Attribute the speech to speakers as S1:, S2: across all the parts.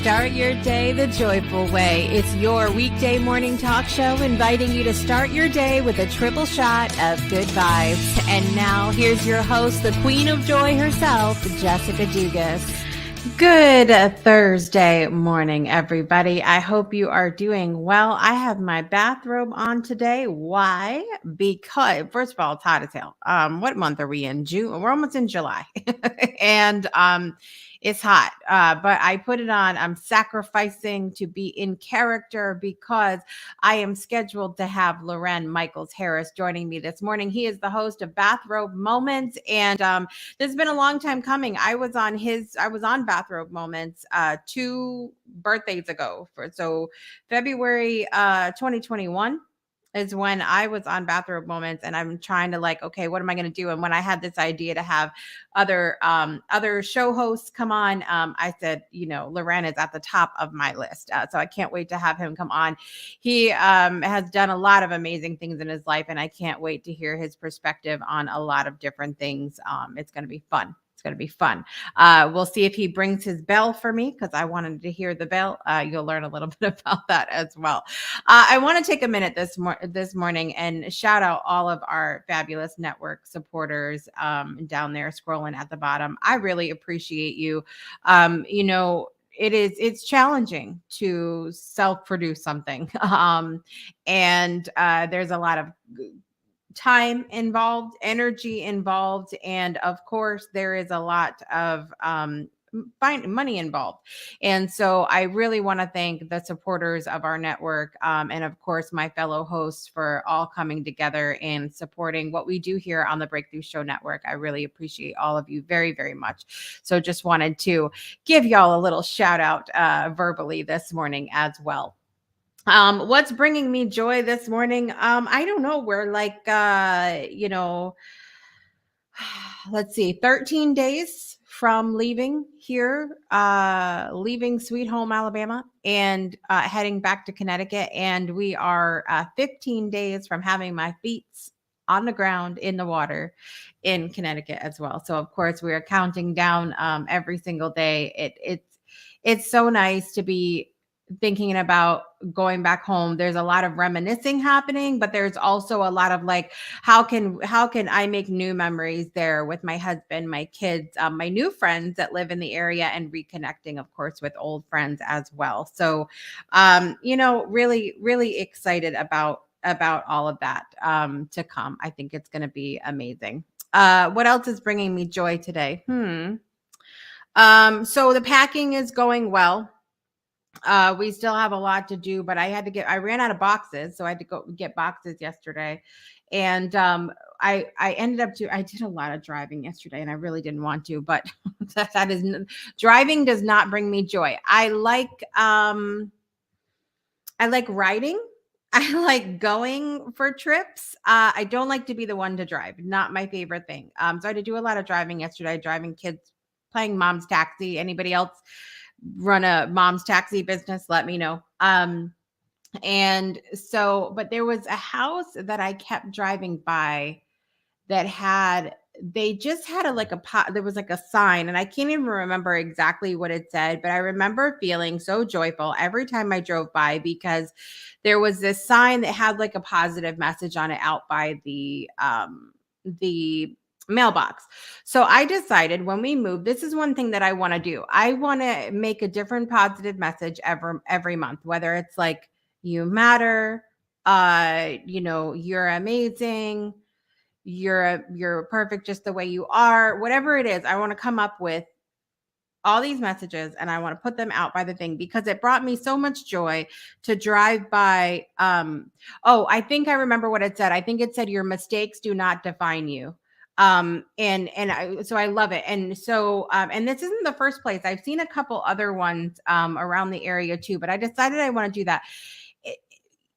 S1: Start your day the joyful way. It's your weekday morning talk show inviting you to start your day with a triple shot of good vibes. And now here's your host, the queen of joy herself, Jessica Dugas. Good Thursday morning, everybody. I hope you are doing well. I have my bathrobe on today. Why? Because, first of all, it's hot as hell. What month are we in? June? We're almost in July. And it's hot, but I put it on. I'm sacrificing to be in character because I am scheduled to have Loren Michaels Harris joining me this morning. He is the host of Bathrobe Moments, and this has been a long time coming. I was on Bathrobe Moments 2 birthdays ago. So February 2021 is when I was on Bathrobe Moments, and I'm trying to okay, what am I going to do? And when I had this idea to have other show hosts come on, I said, Loren is at the top of my list. So I can't wait to have him come on. He has done a lot of amazing things in his life, and I can't wait to hear his perspective on a lot of different things. It's going to be fun. Going to be fun. We'll see if he brings his bell for me because I wanted to hear the bell. You'll learn a little bit about that as well. I want to take a minute this morning and shout out all of our fabulous network supporters down there scrolling at the bottom. I really appreciate you. It's challenging to self-produce something. And there's a lot of time involved, energy involved, and of course there is a lot of money involved. And so I really want to thank the supporters of our network, and of course my fellow hosts for all coming together and supporting what we do here on the Breakthrough Show Network. I really appreciate all of you very, very much. So just wanted to give y'all a little shout out verbally this morning as well. What's bringing me joy this morning? I don't know. We're let's see, 13 days from leaving here, leaving Sweet Home, Alabama, and heading back to Connecticut. And we are 15 days from having my feet on the ground in the water in Connecticut as well. So of course we are counting down every single day. It's so nice to be thinking about going back home. There's a lot of reminiscing happening, but there's also a lot of how can I make new memories there with my husband, my kids, my new friends that live in the area, and reconnecting, of course, with old friends as well. So, really, really excited about all of that to come. I think it's going to be amazing. What else is bringing me joy today? So the packing is going well. We still have a lot to do, but I ran out of boxes. So I had to go get boxes yesterday. And I did a lot of driving yesterday, and I really didn't want to, but driving does not bring me joy. I like riding. I like going for trips. I don't like to be the one to drive. Not my favorite thing. So I had to do a lot of driving yesterday, driving kids, playing mom's taxi. Anybody else run a mom's taxi business, let me know. And so, but there was a house that I kept driving by that they just had there was a sign, and I can't even remember exactly what it said, but I remember feeling so joyful every time I drove by because there was this sign that had a positive message on it out by the mailbox. So I decided when we move, this is one thing that I want to do. I want to make a different positive message every month, whether it's you matter, you're amazing, you're perfect just the way you are, whatever it is. I want to come up with all these messages, and I want to put them out by the thing because it brought me so much joy to drive by. I think I remember what it said. I think it said, your mistakes do not define you. So I love it. And so, and this isn't the first place. I've seen a couple other ones, around the area too, but I decided I want to do that.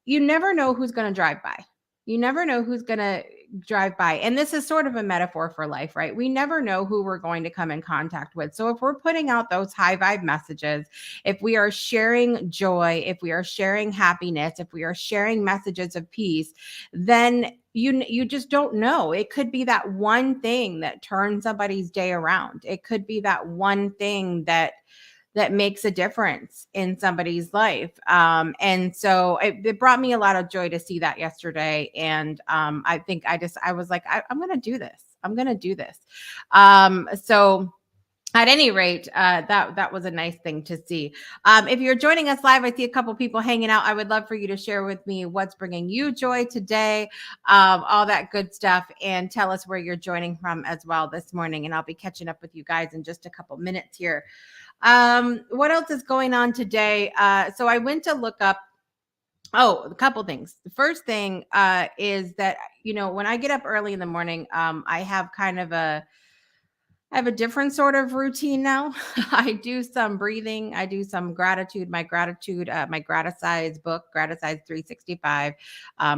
S1: You never know who's going to drive by. You never know who's going to drive by. And this is sort of a metaphor for life, right? We never know who we're going to come in contact with. So if we're putting out those high vibe messages, if we are sharing joy, if we are sharing happiness, if we are sharing messages of peace, then you just don't know. It could be that one thing that turns somebody's day around. It could be that one thing that that makes a difference in somebody's life. And so it brought me a lot of joy to see that yesterday. And I think I was like, I'm going to do this. I'm going to do this. So at any rate, that was a nice thing to see. If you're joining us live, I see a couple people hanging out. I would love for you to share with me what's bringing you joy today, all that good stuff, and tell us where you're joining from as well this morning. And I'll be catching up with you guys in just a couple minutes here. What else is going on today? So I went to look up. Oh, a couple things. The first thing is that, when I get up early in the morning, I have different sort of routine now. I do some breathing. I do some gratitude. My Graticides book, Graticides 365.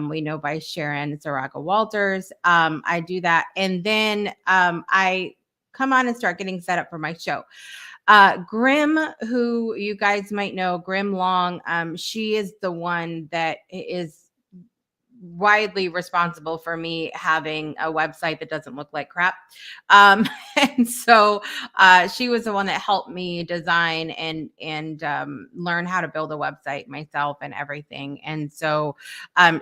S1: We know by Sharon Saraga Walters. I do that. And then I come on and start getting set up for my show. Grim, who you guys might know, Grim Long, she is the one that is widely responsible for me having a website that doesn't look like crap. And so she was the one that helped me design and learn how to build a website myself and everything. And so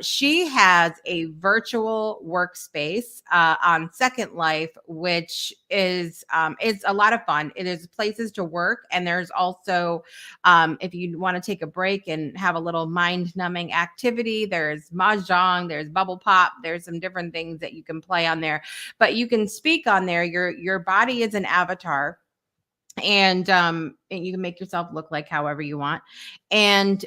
S1: she has a virtual workspace on Second Life, which is a lot of fun. It is places to work, and there's also if you want to take a break and have a little mind-numbing activity, there's mahjong, there's bubble pop, there's some different things that you can play on there. But you can speak on there. Your body is an avatar. And you can make yourself look like however you want. And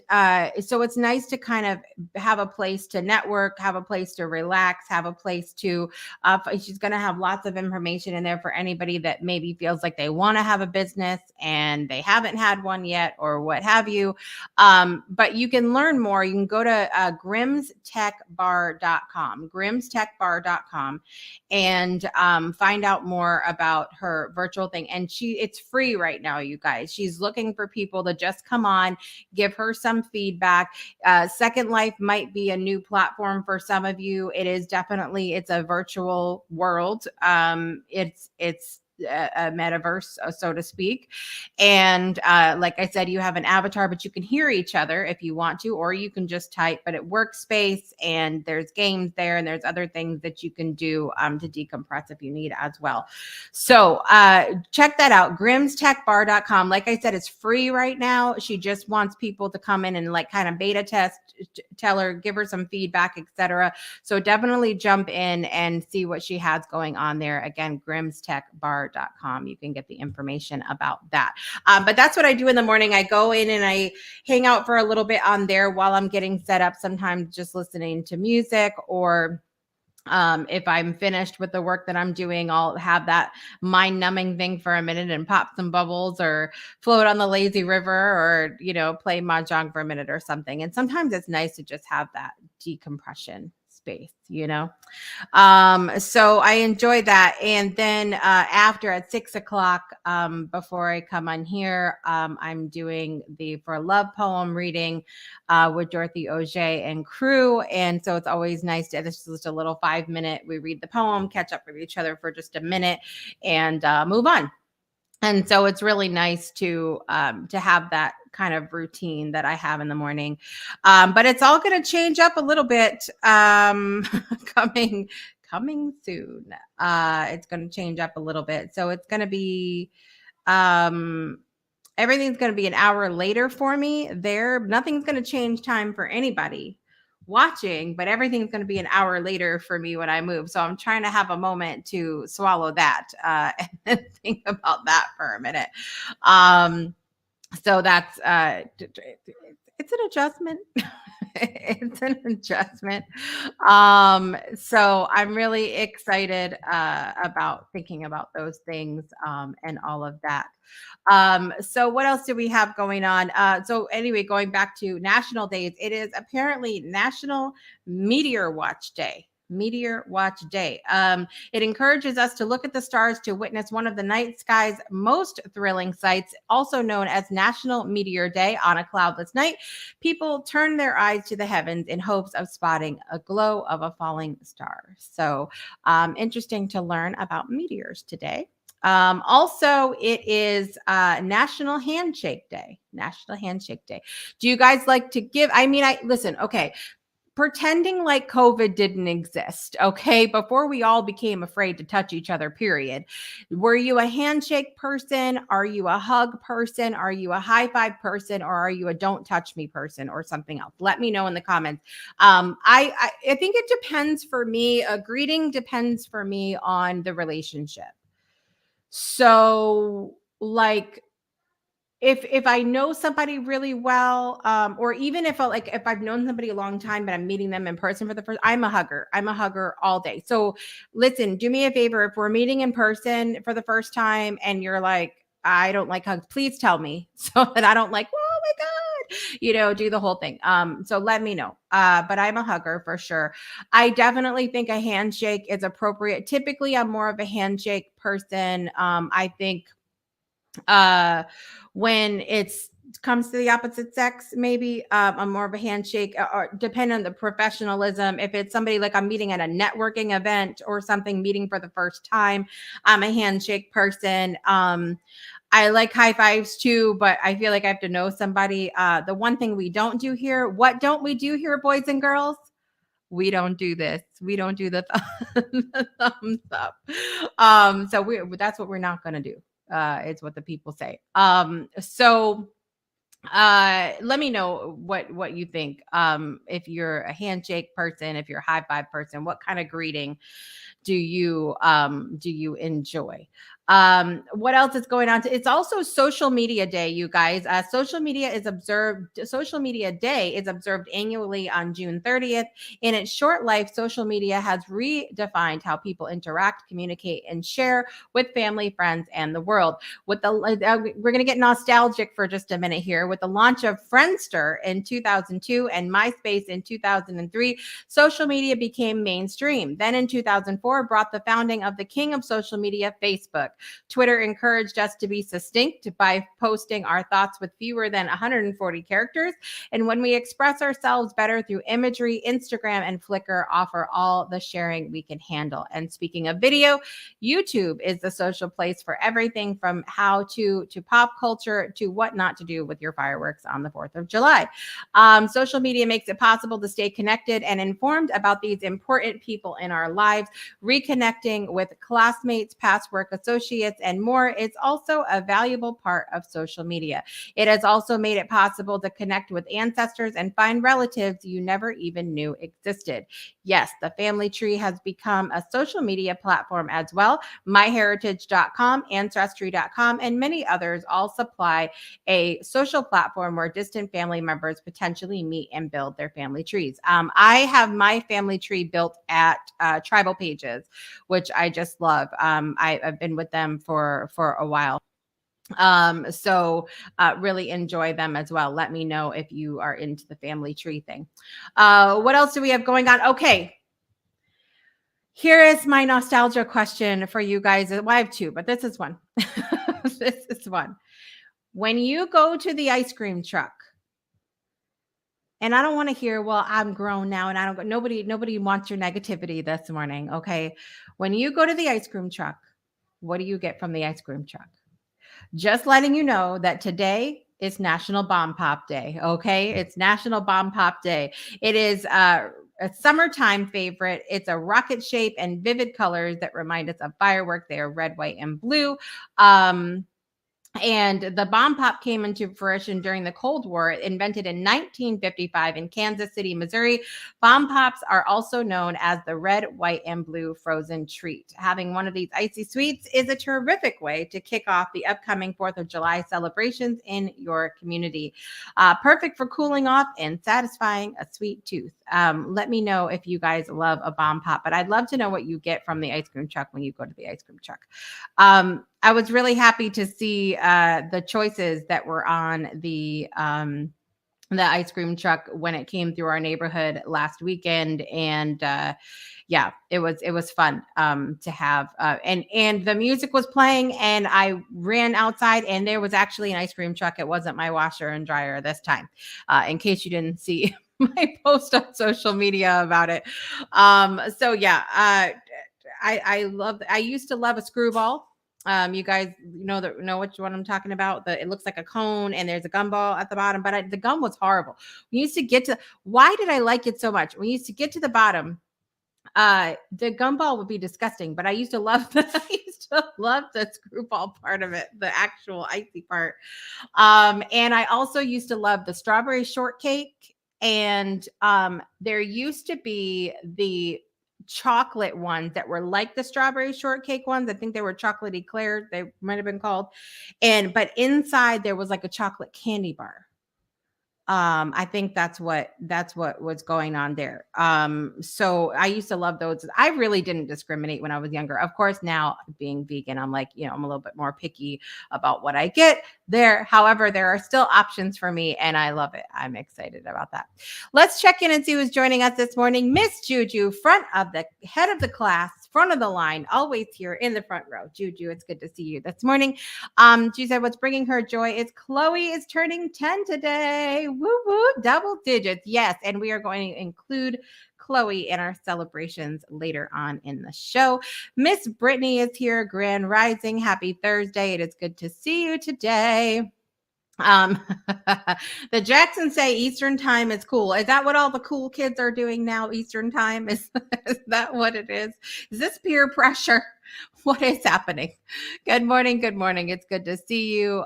S1: so it's nice to kind of have a place to network, have a place to relax, have a place to, she's going to have lots of information in there for anybody that maybe feels like they want to have a business and they haven't had one yet or what have you. But you can learn more. You can go to grimstechbar.com, grimstechbar.com, and find out more about her virtual thing. And it's free right now, you guys. She's looking for people to just come on, give her some feedback. Second Life might be a new platform for some of you. It's a virtual world. It's a metaverse, so to speak. And like I said, you have an avatar, but you can hear each other if you want to, or you can just type. But it workspace, and there's games there, and there's other things that you can do to decompress if you need as well. So check that out, grimstechbar.com. Like I said, it's free right now. She just wants people to come in and like kind of beta test, tell her, give her some feedback, etc. So definitely jump in and see what she has going on there. Again, grimstechbar.com. You can get the information about that. But that's what I do in the morning. I go in and I hang out for a little bit on there while I'm getting set up, sometimes just listening to music, or if I'm finished with the work that I'm doing, I'll have that mind-numbing thing for a minute and pop some bubbles or float on the lazy river, or, play mahjong for a minute or something. And sometimes it's nice to just have that decompression space, So I enjoy that. And then after at 6:00, before I come on here, I'm doing the For Love poem reading with Dorothy Auger and crew. And so it's always nice to, this is just a little 5-minute, we read the poem, catch up with each other for just a minute, and move on. And so it's really nice to have that kind of routine that I have in the morning. But it's all going to change up a little bit coming soon. It's going to change up a little bit. So it's going to be everything's going to be an hour later for me there. Nothing's going to change time for anybody watching, but everything's going to be an hour later for me when I move. So I'm trying to have a moment to swallow that and think about that for a minute. So that's it's an adjustment. It's an adjustment. So I'm really excited about thinking about those things and all of that. So what else do we have going on? So anyway, going back to national days, it is apparently National Meteor Watch Day. Meteor Watch Day. It encourages us to look at the stars to witness one of the night sky's most thrilling sights, also known as National Meteor Day. On a cloudless night, people turn their eyes to the heavens in hopes of spotting a glow of a falling star. So interesting to learn about meteors today. Also, it is National Handshake Day. National Handshake Day. Do you guys like to give? I mean, I listen. Okay, pretending like COVID didn't exist, okay, before we all became afraid to touch each other, period. Were you a handshake person? Are you a hug person? Are you a high five person? Or are you a don't touch me person or something else? Let me know in the comments. I think it depends for me. A greeting depends for me on the relationship. So, like, if I know somebody really well, or even if I've known somebody a long time, but I'm meeting them in person for the first, I'm a hugger. I'm a hugger all day. So listen, do me a favor. If we're meeting in person for the first time and you're like, I don't like hugs, please tell me so that I don't like, oh my God, do the whole thing. So let me know. But I'm a hugger for sure. I definitely think a handshake is appropriate. Typically, I'm more of a handshake person. I think uh when it's comes to the opposite sex, maybe I'm more of a handshake, or depending on the professionalism. If it's somebody like I'm meeting at a networking event or something, meeting for the first time, I'm a handshake person. I like high fives too, but I feel like I have to know somebody. The one thing we don't do here, what don't we do here, boys and girls? We don't do this. We don't do the, the thumbs up. So that's what we're not going to do. It's what the people say. So let me know what you think. If you're a handshake person, if you're a high five person, what kind of greeting do you enjoy? What else is going on? It's also Social Media Day, you guys. Social Media Day is observed annually on June 30th. In its short life, social media has redefined how people interact, communicate, and share with family, friends, and the world. We're going to get nostalgic for just a minute here. With the launch of Friendster in 2002 and MySpace in 2003, social media became mainstream. Then in 2004, brought the founding of the king of social media, Facebook. Twitter encouraged us to be succinct by posting our thoughts with fewer than 140 characters. And when we express ourselves better through imagery, Instagram and Flickr offer all the sharing we can handle. And speaking of video, YouTube is the social place for everything from how to pop culture to what not to do with your fireworks on the 4th of July. Social media makes it possible to stay connected and informed about these important people in our lives, reconnecting with classmates, past work associates, and more. It's also a valuable part of social media. It has also made it possible to connect with ancestors and find relatives you never even knew existed. Yes, the family tree has become a social media platform as well. MyHeritage.com, Ancestry.com, and many others all supply a social platform where distant family members potentially meet and build their family trees. I have my family tree built at Tribal Pages, which I just love. I've been with them for a while. So really enjoy them as well. Let me know if you are into the family tree thing. What else do we have going on? Okay. Here is my nostalgia question for you guys. Well, I have two, but this is one. This is one. When you go to the ice cream truck, and I don't want to hear, well, I'm grown now and I don't go, nobody wants your negativity this morning. Okay. When you go to the ice cream truck, what do you get from the ice cream truck? Just letting you know that today is National Bomb Pop Day. Okay. It's National Bomb Pop Day. It is a summertime favorite. It's a rocket shape and vivid colors that remind us of fireworks. They are red, white, and blue. And the bomb pop came into fruition during the Cold War, invented in 1955 in Kansas City, Missouri. Bomb pops are also known as the red, white, and blue frozen treat. Having one of these icy sweets is a terrific way to kick off the upcoming 4th of July celebrations in your community. Perfect for cooling off and satisfying a sweet tooth. Let me know if you guys love a bomb pop, but I'd love to know what you get from the ice cream truck when you go to the ice cream truck. I was really happy to see the choices that were on the ice cream truck when it came through our neighborhood last weekend, and yeah, it was fun to have. And the music was playing, and I ran outside, and there was actually an ice cream truck. It wasn't my washer and dryer this time, in case you didn't see my post on social media about it. So yeah, I used to love a screwball. You guys know which one I'm talking about. It looks like a cone and there's a gumball at the bottom, but the gum was horrible. We used to get to, why did I like it so much? We used to get to the bottom. The gumball would be disgusting, but I used to love the screw ball part of it, the actual icy part. And I also used to love the strawberry shortcake. And there used to be the chocolate ones that were like the strawberry shortcake ones. I think they were chocolate eclairs, they might have been called. But inside there was like a chocolate candy bar. I think that's what was going on there. So I used to love those. I really didn't discriminate when I was younger. Of course, now being vegan, I'm like, I'm a little bit more picky about what I get there. However, there are still options for me and I love it. I'm excited about that. Let's check in and see who's joining us this morning. Miss Juju, head of the class, front of the line, always here in the front row. Juju, it's good to see you this morning. She said what's bringing her joy is Chloe is turning 10 today. Woo woo, double digits. Yes, and we are going to include Chloe in our celebrations later on in the show. Miss Brittany is here. Grand Rising. Happy Thursday. It is good to see you today. The Jacksons say Eastern time is cool. Is that what all the cool kids are doing now? Eastern time is that what it is? Is this peer pressure? What is happening? Good morning. Good morning. It's good to see you.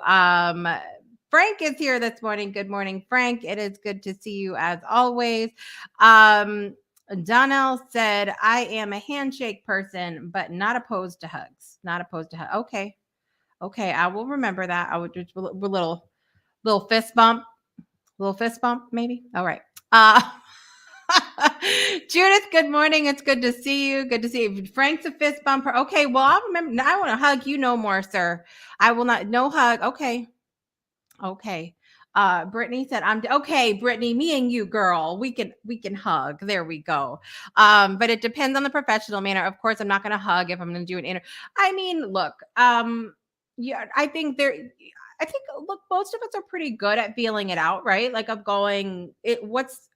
S1: Frank is here this morning. Good morning, Frank. It is good to see you as always. Donnell said, I am a handshake person, but not opposed to hugs. Not opposed to hugs. Okay. Okay. I will remember that. I would just a little fist bump, maybe. All right. Judith, good morning. It's good to see you. Good to see you. Frank's a fist bumper. Okay. Well, I'll remember. I want to hug you no more, sir. I will not. No hug. Okay. Okay. Brittany said, I'm okay, Brittany, me and you, girl, we can hug. There we go. But it depends on the professional manner. Of course, I'm not going to hug if I'm going to do an interview. I mean, look, yeah, I think look, most of us are pretty good at feeling it out, right? Like of going, what's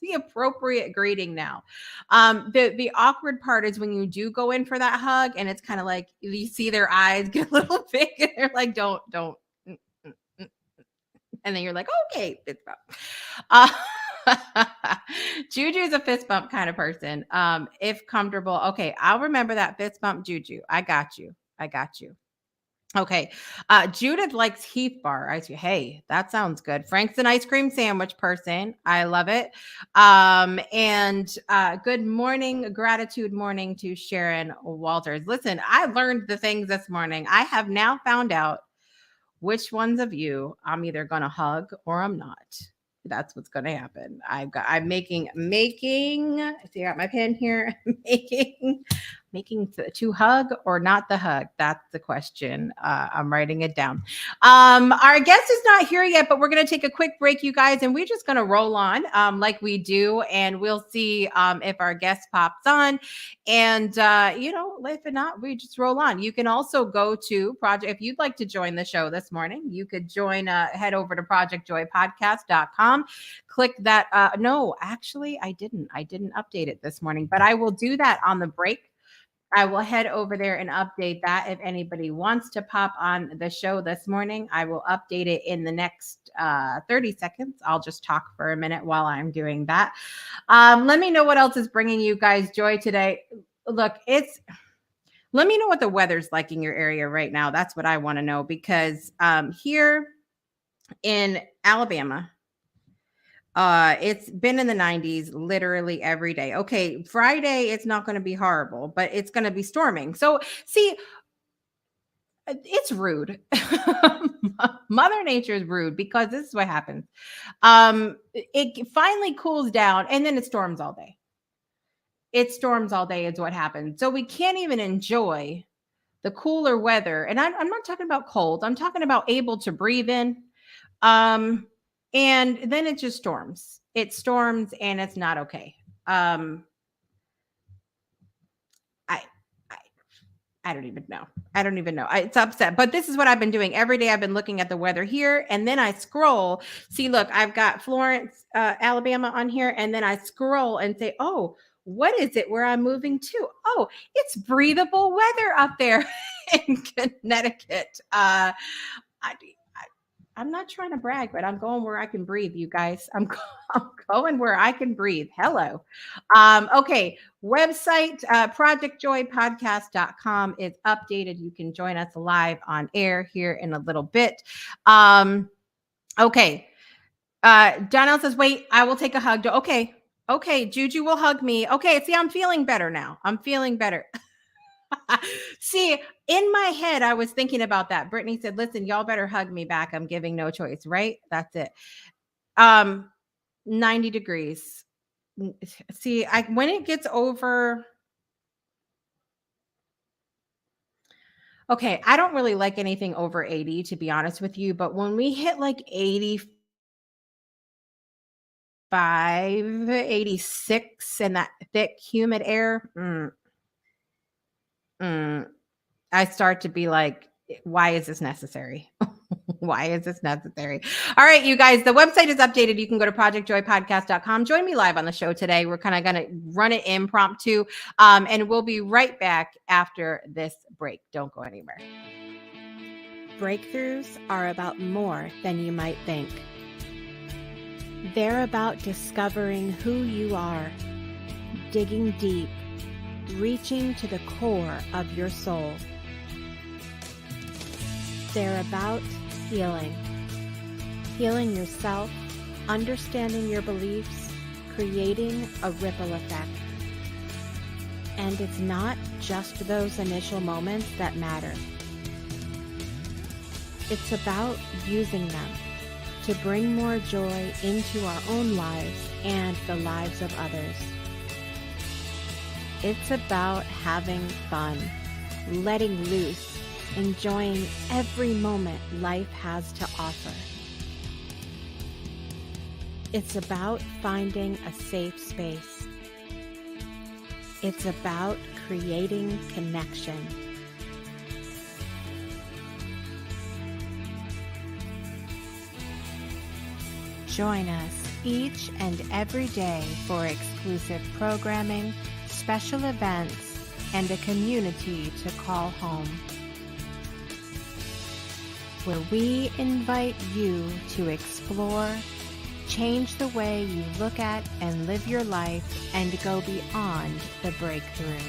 S1: the appropriate greeting now? The awkward part is when you do go in for that hug and it's kind of like you see their eyes get a little big and they're like, don't. And then you're like, okay, fist bump. Juju's a fist bump kind of person. If comfortable. Okay, I'll remember that fist bump, Juju. I got you. Okay. Judith likes Heath Bar ice cream. Hey, that sounds good. Frank's an ice cream sandwich person. I love it. And good morning, gratitude morning to Sharon Walters. Listen, I learned the things this morning. I have now found out which ones of you I'm either going to hug or I'm not. That's what's going to happen. I'm making, see, I got my pen here, making to hug or not the hug. That's the question. I'm writing it down. Our guest is not here yet, but we're going to take a quick break, you guys, and we're just going to roll on like we do, and we'll see if our guest pops on. And, if not, we just roll on. You can also go to Project, if you'd like to join the show this morning, you could join, head over to projectjoypodcast.com. Click that. No, actually, I didn't update it this morning, but I will do that on the break. I will head over there and update that. If anybody wants to pop on the show this morning, I will update it in the next 30 seconds. I'll just talk for a minute while I'm doing that. Let me know what else is bringing you guys joy today. Look, let me know what the weather's like in your area right now. That's what I want to know, because here in Alabama, it's been in the 90s literally every day. Okay, Friday, it's not going to be horrible, but it's going to be storming. So see, it's rude. Mother Nature is rude, because this is what happens. It finally cools down and then it storms all day. It storms all day is what happens. So we can't even enjoy the cooler weather. And I'm not talking about cold. I'm talking about able to breathe in. And then it just storms. It storms and it's not okay. I don't even know. It's upset. But this is what I've been doing every day. I've been looking at the weather here, and then I scroll. See, look, I've got Florence, Alabama on here, and then I scroll and say, oh, what is it where I'm moving to? Oh, it's breathable weather up there in Connecticut. I, I'm not trying to brag, but I'm going where I can breathe, you guys. I'm going where I can breathe. Hello. Okay. Website, projectjoypodcast.com is updated. You can join us live on air here in a little bit. Okay. Donnell says, wait, I will take a hug. Okay. Okay. Juju will hug me. Okay. See, I'm feeling better now. I'm feeling better. See, in my head, I was thinking about that. Brittany said, listen, y'all better hug me back. I'm giving no choice, right? That's it. 90 degrees. See, when it gets over, okay, I don't really like anything over 80, to be honest with you. But when we hit like 85, 86 and that thick, humid air, I start to be like, why is this necessary? Why is this necessary? All right, you guys, the website is updated. You can go to projectjoypodcast.com. Join me live on the show today. We're kind of going to run it impromptu, and we'll be right back after this break. Don't go anywhere. Breakthroughs are about more than you might think. They're about discovering who you are, digging deep, reaching to the core of your soul. They're about healing yourself, understanding your beliefs, creating a ripple effect. And it's not just those initial moments that matter. It's about using them to bring more joy into our own lives and the lives of others. It's about having fun, letting loose, enjoying every moment life has to offer. It's about finding a safe space. It's about creating connection. Join us each and every day for exclusive programming, special events, and a community to call home, where we invite you to explore, change the way you look at and live your life, and go beyond the breakthrough.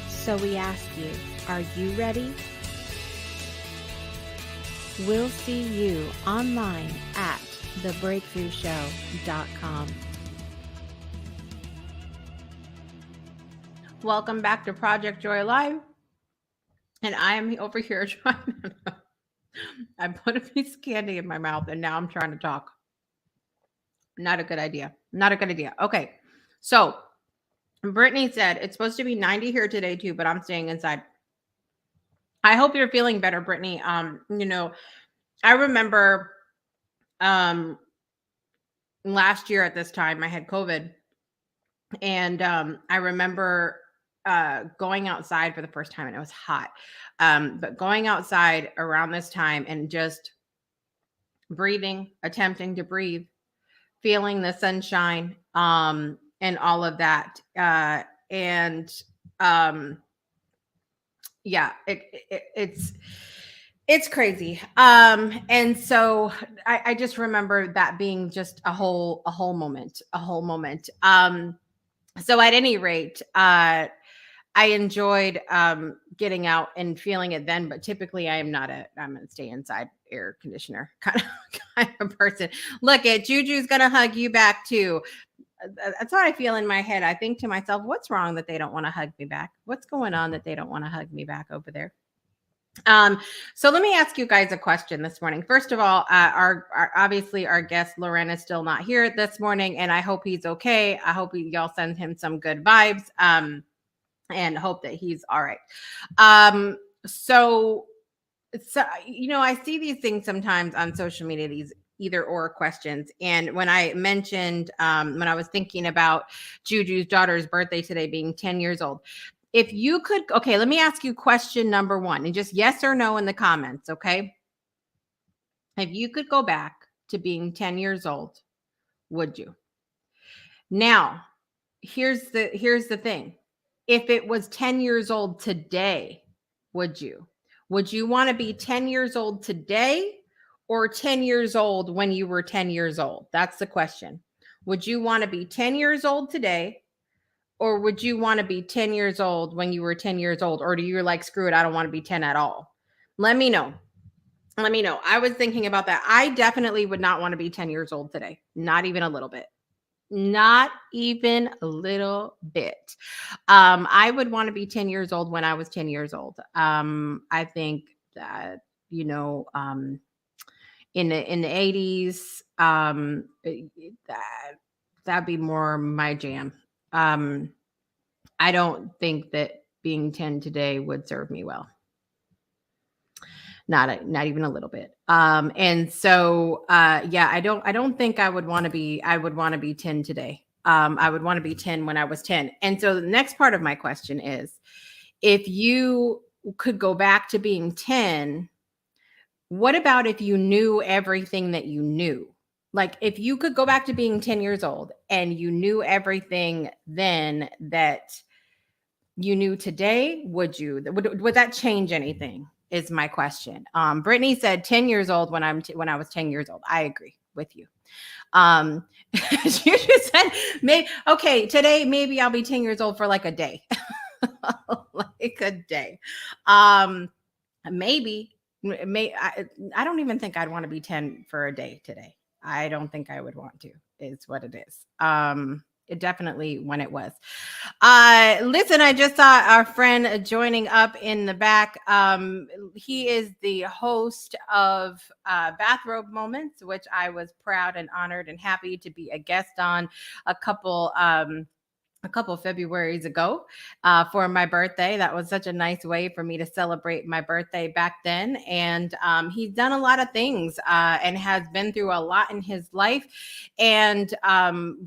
S1: So we ask you, are you ready? We'll see you online at thebreakthroughshow.com. Welcome back to Project Joy Live. And I am over here trying to, I put a piece of candy in my mouth and now I'm trying to talk. Not a good idea. Not a good idea. Okay. So Brittany said it's supposed to be 90 here today too, but I'm staying inside. I hope you're feeling better, Brittany. I remember last year at this time I had COVID, and I remember going outside for the first time, and it was hot. But going outside around this time and just breathing, attempting to breathe, feeling the sunshine, and all of that. It's crazy. And so I just remember that being just a whole moment. So at any rate, I enjoyed getting out and feeling it then, but typically I'm going to stay inside air conditioner kind of person. Look at Juju's going to hug you back too. That's what I feel in my head. I think to myself, what's wrong that they don't want to hug me back? What's going on that they don't want to hug me back over there? So let me ask you guys a question this morning. First of all, obviously our guest Loren is still not here this morning, and I hope he's okay. I hope y'all send him some good vibes, and hope that he's all right. So I see these things sometimes on social media, these either or questions. And when I mentioned, when I was thinking about Juju's daughter's birthday today being 10 years old, if you could, okay, let me ask you question number one, and just yes or no in the comments, okay? If you could go back to being 10 years old, would you? Now, here's the thing. If it was 10 years old today, would you want to be 10 years old today or 10 years old when you were 10 years old? That's the question. Would you want to be 10 years old today, or would you want to be 10 years old when you were 10 years old? Or do you like, screw it, I don't want to be 10 at all? Let me know. I was thinking about that. I definitely would not want to be 10 years old today. Not even a little bit. Not even a little bit. I would want to be 10 years old when I was 10 years old. I think that, in the 80s, that'd be more my jam. I don't think that being 10 today would serve me well. Not even a little bit. And so, I don't think I would want to be 10 today. I would want to be 10 when I was 10. And so the next part of my question is, if you could go back to being 10, what about if you knew everything that you knew? Like, if you could go back to being 10 years old and you knew everything then that you knew today, would that change anything? Is my question. Brittany said 10 years old when I was 10 years old. I agree with you. You just said, today maybe I'll be 10 years old for like a day. Like a day. Maybe I don't even think I'd want to be 10 for a day today. I don't think I would want to, is what it is. It definitely when it was. Listen, I just saw our friend joining up in the back. He is the host of Bathrobe Moments, which I was proud and honored and happy to be a guest on a couple Februarys ago for my birthday. That was such a nice way for me to celebrate my birthday back then. And he's done a lot of things and has been through a lot in his life, and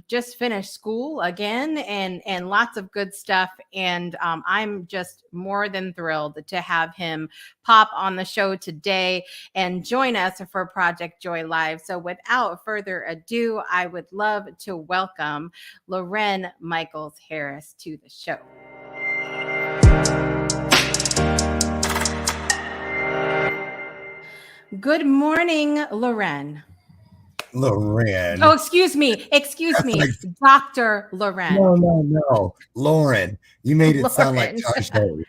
S1: just finished school again, and lots of good stuff. And I'm just more than thrilled to have him pop on the show today and join us for Project Joy Live. So without further ado, I would love to welcome Loren Michaels Harris to the show. Good morning, Loren.
S2: Loren.
S1: Oh, excuse me, Dr. Loren.
S2: No, Loren. You made it sound like Target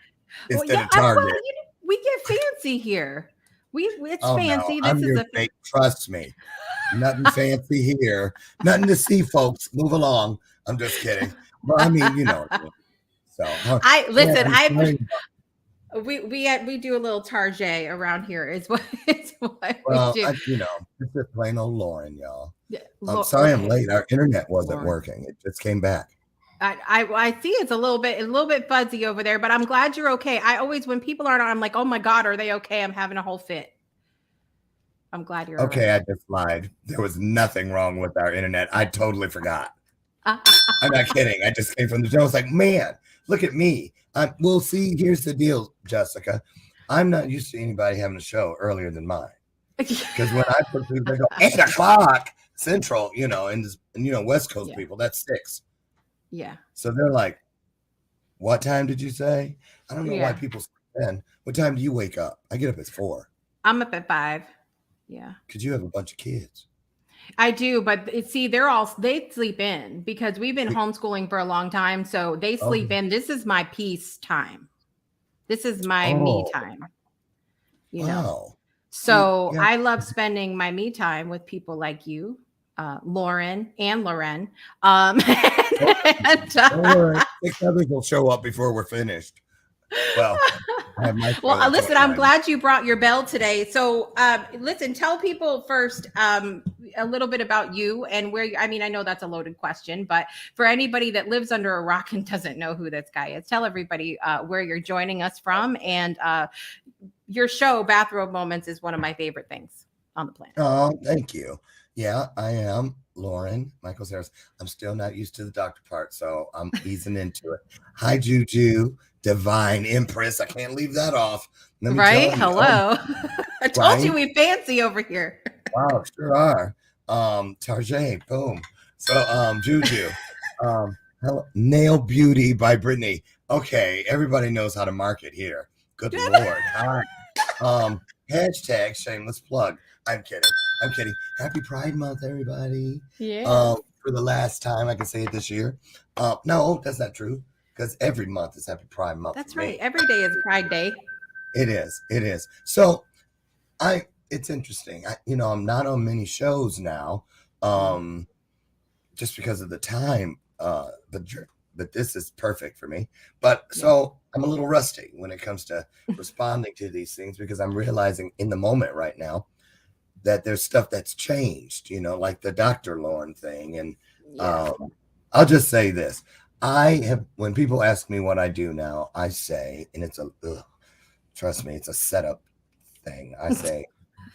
S2: instead of Target.
S1: Well, we get fancy here. It's fancy.
S2: No, this is fake. Trust me. Nothing fancy here. Nothing to see, folks. Move along. I'm just kidding. But I mean, you know. So
S1: we do a little Target around here. Is what we do.
S2: It's just plain old Loren, y'all. Yeah, I'm sorry I'm late. Our internet wasn't working. It just came back.
S1: I see it's a little bit fuzzy over there, but I'm glad you're okay. I always, when people aren't on, I'm like, oh my God, are they okay? I'm having a whole fit. I'm glad you're
S2: okay. Right. I just lied. There was nothing wrong with our internet. I totally forgot. I'm not kidding. I just came from the show. I was like, man, look at me. We'll see. Here's the deal, Jessica. I'm not used to anybody having a show earlier than mine. Because when I put people, they go 8 o'clock Central, and West Coast people, that's 6.
S1: Yeah.
S2: So they're like, what time did you say? I don't know why people sleep then. What time do you wake up? I get up at 4.
S1: I'm up at 5. Yeah.
S2: Because you have a bunch of kids.
S1: I do, but see, they sleep in because we've been homeschooling for a long time. So they sleep in. This is my peace time. This is my me time. So I love spending my me time with people like you, Loren and Loren.
S2: Don't worry. 6 others will show up before we're finished. Well,
S1: listen, I'm glad you brought your bell today. So, listen, tell people first a little bit about you and where. I know that's a loaded question, but for anybody that lives under a rock and doesn't know who this guy is, tell everybody where you're joining us from. And your show, Bathrobe Moments, is one of my favorite things on the planet.
S2: Oh, thank you. Yeah, I am Loren Michaels Harris. I'm still not used to the doctor part, so I'm easing into it. Hi, Juju, Divine Empress. I can't leave that off.
S1: Right? Hello. I told you we fancy over here.
S2: Wow, sure are. Target, boom. So, Juju. Nail Beauty by Brittany. Okay, everybody knows how to market here. Good Lord. Hi. Hashtag shameless plug. I'm kidding. I'm kidding. Happy Pride Month, everybody.
S1: Yeah.
S2: For the last time, I can say it this year. No, that's not true because every month is Happy Pride Month.
S1: That's
S2: for
S1: right.
S2: me.
S1: Every day is Pride Day.
S2: It is. It is. So it's interesting. I'm not on many shows now, just because of the time. But this is perfect for me. But so I'm a little rusty when it comes to responding to these things because I'm realizing in the moment right now that there's stuff that's changed, like the Dr. Loren thing. And I'll just say this. When people ask me what I do now, I say, and trust me, it's a setup thing. I say,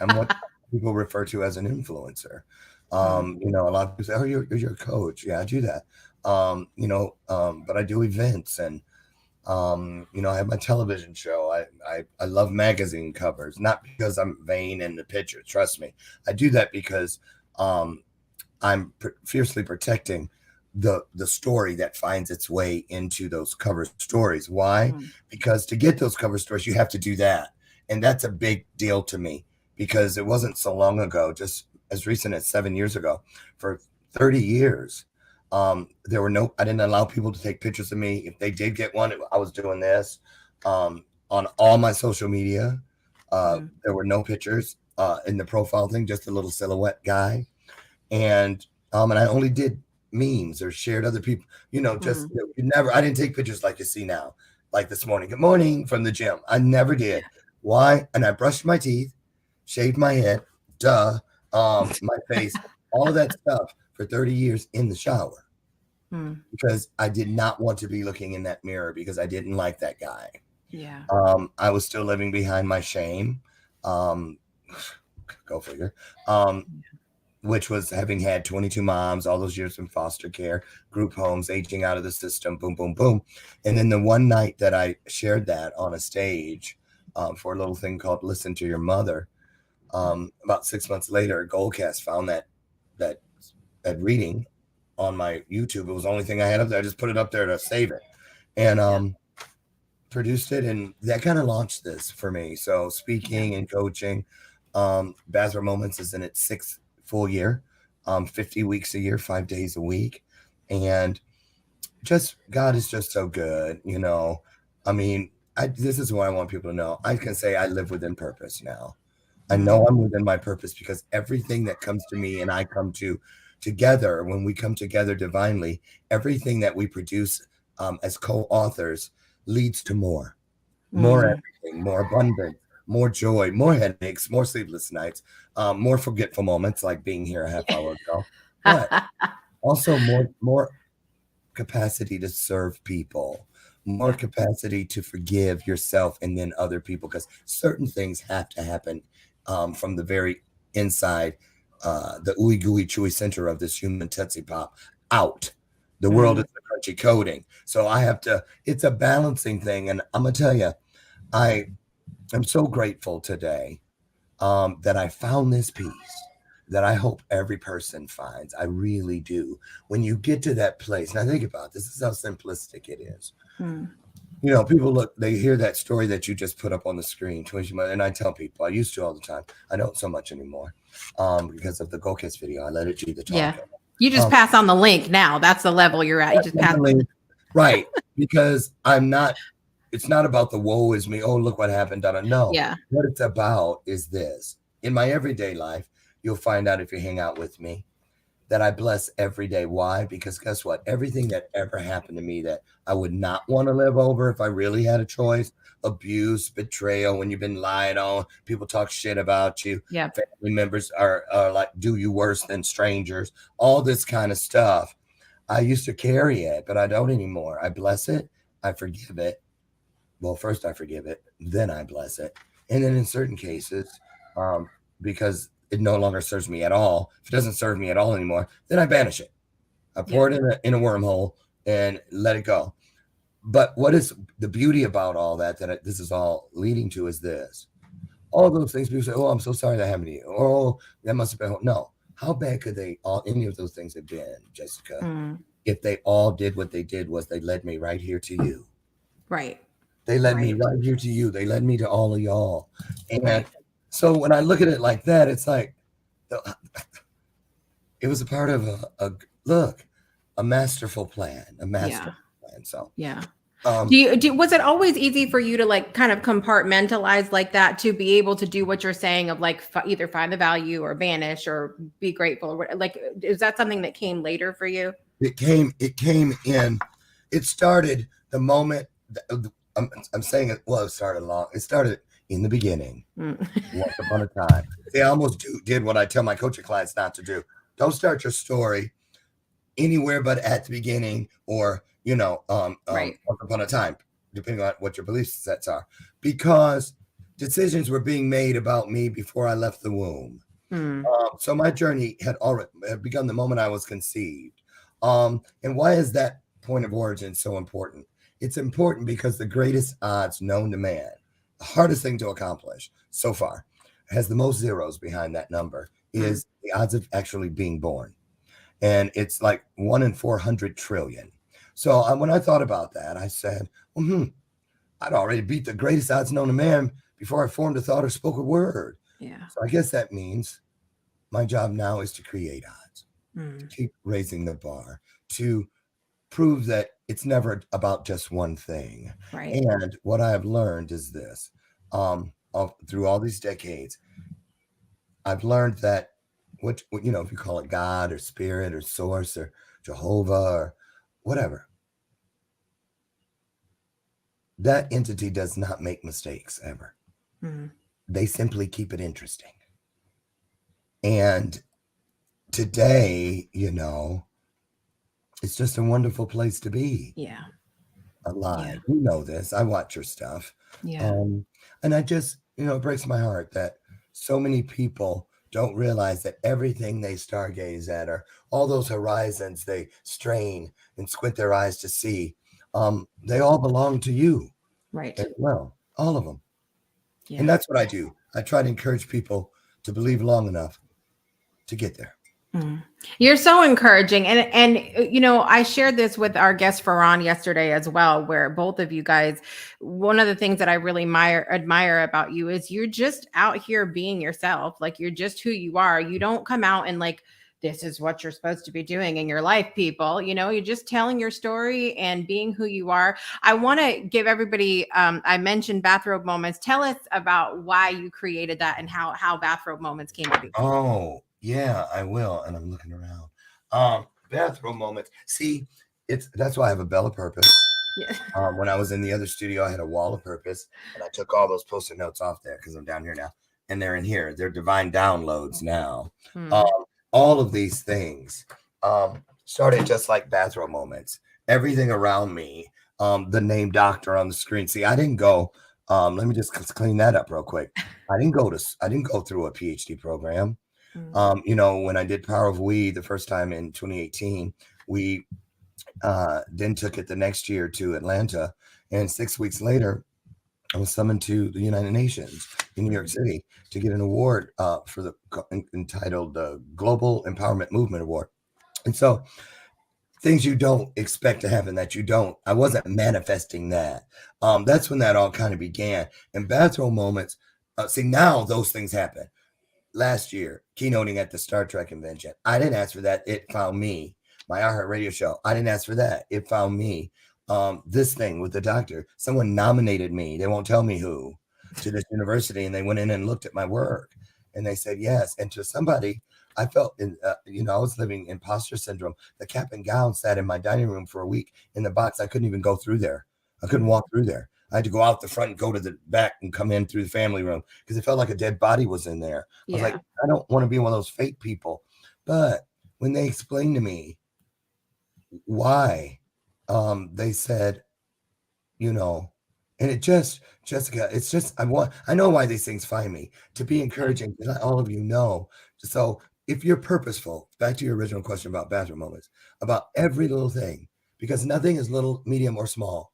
S2: I'm what people refer to as an influencer. A lot of people say, "Oh, you're a coach." Yeah, I do that. But I do events and I have my television show. I love magazine covers, not because I'm vain in the picture. Trust me, I do that because I'm fiercely protecting the story that finds its way into those cover stories. Why? Because to get those cover stories, you have to do that, and that's a big deal to me because it wasn't so long ago, just as recent as 7 years ago, for 30 years. I didn't allow people to take pictures of me. If they did get one, I was doing this. On all my social media, there were no pictures in the profile thing, just a little silhouette guy. And I only did memes or shared other people, I didn't take pictures like you see now, like this morning. Good morning from the gym. I never did. Why? And I brushed my teeth, shaved my head, my face, all of that stuff for 30 years in the shower. Because I did not want to be looking in that mirror because I didn't like that guy.
S1: Yeah.
S2: I was still living behind my shame. Go figure. Which was having had 22 moms, all those years in foster care, group homes, aging out of the system, boom, boom, boom. And then the one night that I shared that on a stage for a little thing called Listen to Your Mother, about 6 months later, Goldcast found that reading on my YouTube. It was the only thing I had up there. I just put it up there to save it and produced it. And that kind of launched this for me. So speaking and coaching, Bathrobe Moments is in its 6th full year, 50 weeks a year, 5 days a week. And just God is just so good. This is what I want people to know. I can say I live within purpose now. I know I'm within my purpose because everything that comes to me and I come to together, when we come together divinely, everything that we produce as co-authors leads to more everything, more abundance, more joy, more headaches, more sleepless nights, more forgetful moments like being here a half hour ago, but also more capacity to serve people, more capacity to forgive yourself and then other people, because certain things have to happen from the very inside, the ooey gooey chewy center of this human Tootsie Pop out. The world is a crunchy coating. So it's a balancing thing. And I'm going to tell you, I am so grateful today that I found this piece that I hope every person finds. I really do. When you get to that place, now think about this is how simplistic it is. People they hear that story that you just put up on the screen, and I tell people, I used to all the time. I don't so much anymore because of the Go Kiss video. I let it do the talking.
S1: Yeah. You just pass on the link now. That's the level you're at. You just pass.
S2: Right. Because it's not about the woe is me. Oh, look what happened. No.
S1: Yeah.
S2: What it's about is this. In my everyday life, you'll find out if you hang out with me that I bless every day. Why? Because guess what? Everything that ever happened to me that I would not want to live over if I really had a choice, abuse, betrayal, when you've been lied on, people talk shit about you.
S1: Yeah.
S2: Family members are like, do you worse than strangers, all this kind of stuff. I used to carry it, but I don't anymore. I bless it. I forgive it. Well, first I forgive it, then I bless it. And then in certain cases, because it no longer serves me at all. If it doesn't serve me at all anymore, then I banish it. I pour it in a wormhole and let it go. But what is the beauty about all that this is all leading to is this. All those things people say, oh, I'm so sorry that happened to you. Oh, that must have been. No. How bad could any of those things have been, Jessica? if they all did what they did was they led me right here to you.
S1: Right.
S2: They led me
S1: Right.
S2: right here to you. They led me to all of y'all. And
S1: Right.
S2: so when I look at it like that, it's like it was a part of a masterful plan, a
S1: Yeah.
S2: masterful plan. So
S1: Yeah.
S2: um
S1: Was it always easy for you to like kind of compartmentalize like that to be able to do what you're saying of like either find the value or vanish or be grateful or like, is that something that came later for you?
S2: it came in. It started the moment I'm saying it. Well, it started in the beginning.
S1: Mm.
S2: Once upon a time. See, I almost did what I tell my coaching clients not to do. Don't start your story anywhere but at the beginning, or
S1: Right.
S2: once upon a time, depending on what your belief sets are, because decisions were being made about me before I left the womb.
S1: Mm.
S2: So my journey had begun the moment I was conceived. And why is that point of origin so important? It's important because the greatest odds known to man, the hardest thing to accomplish so far, has the most zeros behind that number, is the odds of actually being born. And it's like 1 in 400 trillion. So when I thought about that, I said, I'd already beat the greatest odds known to man before I formed a thought or spoke a word.
S1: Yeah.
S2: So I guess that means my job now is to create odds, to
S1: Mm.
S2: keep raising the bar, to prove that it's never about just one thing.
S1: Right.
S2: And what I have learned is this, through all these decades, I've learned that if you call it God or spirit or source or Jehovah or whatever, that entity does not make mistakes ever.
S1: Mm.
S2: They simply keep it interesting. And today, it's just a wonderful place to be.
S1: Yeah.
S2: Alive.
S1: Yeah.
S2: You know this. I watch your stuff.
S1: Yeah.
S2: And I just, it breaks my heart that so many people don't realize that everything they stargaze at, or all those horizons they strain and squint their eyes to see, they all belong to you
S1: Right.
S2: as well. All of them.
S1: Yeah.
S2: And that's what I do. I try to encourage people to believe long enough to get there.
S1: You're so encouraging. And I shared this with our guest Farhan yesterday as well, where both of you guys, one of the things that I really admire about you is you're just out here being yourself. Like you're just who you are. You don't come out and like, this is what you're supposed to be doing in your life, people. You're just telling your story and being who you are. I want to give everybody, I mentioned Bathrobe Moments. Tell us about why you created that and how Bathrobe Moments came to be.
S2: Oh, yeah, I will. And I'm looking around. Bathrobe Moments. See, that's why I have a bell of purpose.
S1: Yeah.
S2: When I was in the other studio, I had a wall of purpose, and I took all those post-it notes off there because I'm down here now, and they're in here. They're divine downloads now. All of these things started just like Bathrobe Moments. Everything around me, the name doctor on the screen. See, I didn't go. Let me just clean that up real quick. I didn't go through a PhD program. When I did Power of We the first time in 2018, we then took it the next year to Atlanta, and 6 weeks later, I was summoned to the United Nations in New York City to get an award for the entitled the Global Empowerment Movement Award. And so things you don't expect to happen I wasn't manifesting that. That's when that all kind of began. And Bathrobe Moments, see, now those things happen. Last year, keynoting at the Star Trek convention, I didn't ask for that. It found me. My iHeartRadio show, I didn't ask for that. It found me. This thing with the doctor, someone nominated me. They won't tell me who, to this university, and they went in and looked at my work, and they said yes. And to somebody, I felt, I was living imposter syndrome. The cap and gown sat in my dining room for a week in the box. I couldn't even go through there. I couldn't walk through there. I had to go out the front and go to the back and come in through the family room because it felt like a dead body was in there. I was like, I don't want to be one of those fake people. But when they explained to me why, they said, and it just, Jessica, it's just, I know why these things find me, to be encouraging, to let all of you know. So if you're purposeful, back to your original question about Bathrobe Moments, about every little thing, because nothing is little, medium, or small.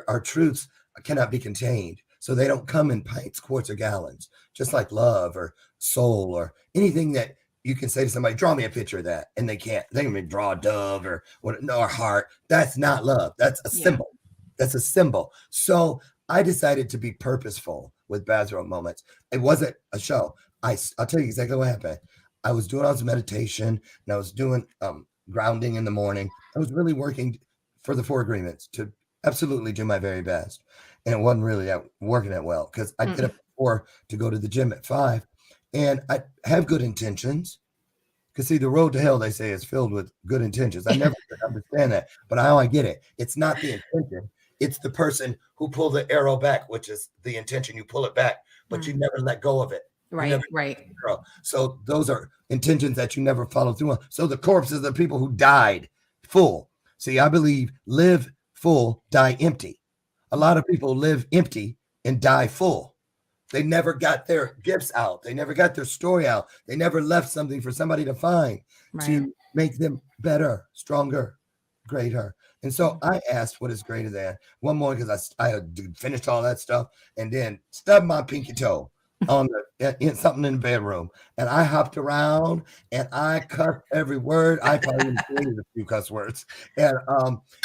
S2: Our truths cannot be contained. So they don't come in pints, quarts, or gallons, just like love or soul or anything that you can say to somebody, draw me a picture of that. And they can't. They can draw a dove or what, no, a heart. That's not love. That's a symbol. That's a symbol. So I decided to be purposeful with Bathrobe Moments. It wasn't a show. I'll tell you exactly what happened. I was doing all this meditation and I was doing grounding in the morning. I was really working for the 4 agreements to absolutely do my very best. And it wasn't really working that well because I get up at 4 to go to the gym at 5. And I have good intentions. Because see, the road to hell, they say, is filled with good intentions. I never understand that. But now I get it. It's not the intention. It's the person who pulled the arrow back, which is the intention. You pull it back, but you never let go of it.
S1: Right.
S2: So those are intentions that you never follow through on. So the corpses are the people who died full. See, I believe live full, die empty. A lot of people live empty and die full. They never got their gifts out. They never got their story out. They never left something for somebody to find to make them better, stronger, greater. And so I asked, what is greater than? One more, because I had finished all that stuff and then stubbed my pinky toe on in something in the bedroom. And I hopped around and I cussed every word. I probably even created a few cuss words. And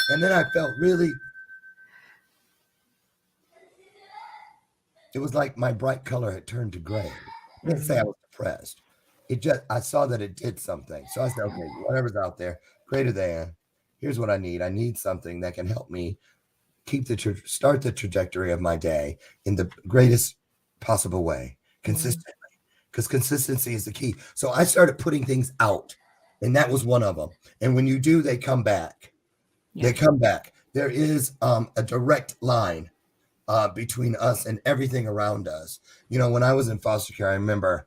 S2: then I felt really, it was like my bright color had turned to gray. I didn't say I was depressed. I saw that it did something. So I said, okay, whatever's out there, greater than, here's what I need. I need something that can help me start the trajectory of my day in the greatest possible way, consistently, because consistency is the key. So I started putting things out, and that was one of them. And when you do, they come back. They come back. There is a direct line between us and everything around us. You know, when I was in foster care, I remember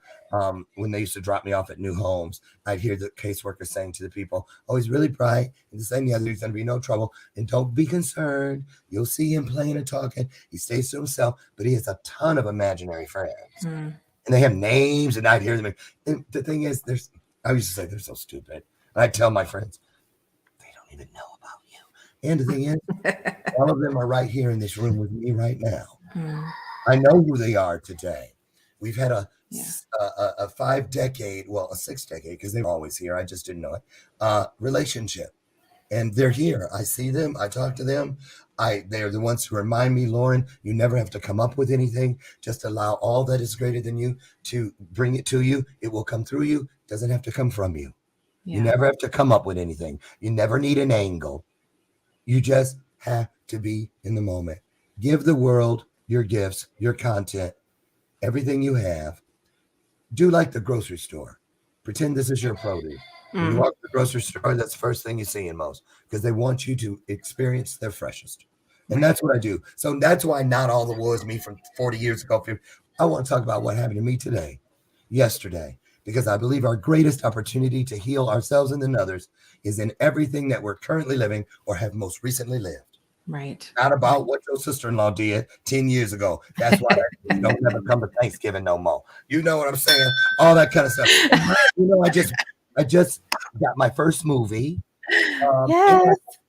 S2: when they used to drop me off at new homes, I'd hear the caseworker saying to the people, oh, he's really bright, and this and the other, there's going to be no trouble, and don't be concerned. You'll see him playing and talking. He stays to himself, but he has a ton of imaginary friends. And they have names, and I'd hear them. And the thing is, I used to say, they're so stupid. And I'd tell my friends, they don't even know about you. And the thing is, all of them are right here in this room with me right now. I know who they are today. We've had a 5-decade, well, a 6-decade, because they're always here. I just didn't know it. Relationship. And they're here. I see them. I talk to them. They're the ones who remind me, Loren, you never have to come up with anything. Just allow all that is greater than you to bring it to you. It will come through you. It doesn't have to come from you. You never have to come up with anything. You never need an angle. You just have to be in the moment. Give the world your gifts, your content, everything you have. Do like the grocery store. Pretend this is your produce. When you walk to the grocery store, that's the first thing you see in most, because they want you to experience their freshest. And that's what I do. So that's why not all the war is me from 40 years ago. I want to talk about what happened to me today, yesterday, because I believe our greatest opportunity to heal ourselves and others is in everything that we're currently living or have most recently lived.
S1: Right.
S2: Not about what your sister-in-law did 10 years ago. That's why you don't never come to Thanksgiving no more. You know what I'm saying? All that kind of stuff. You know, I just got my first movie.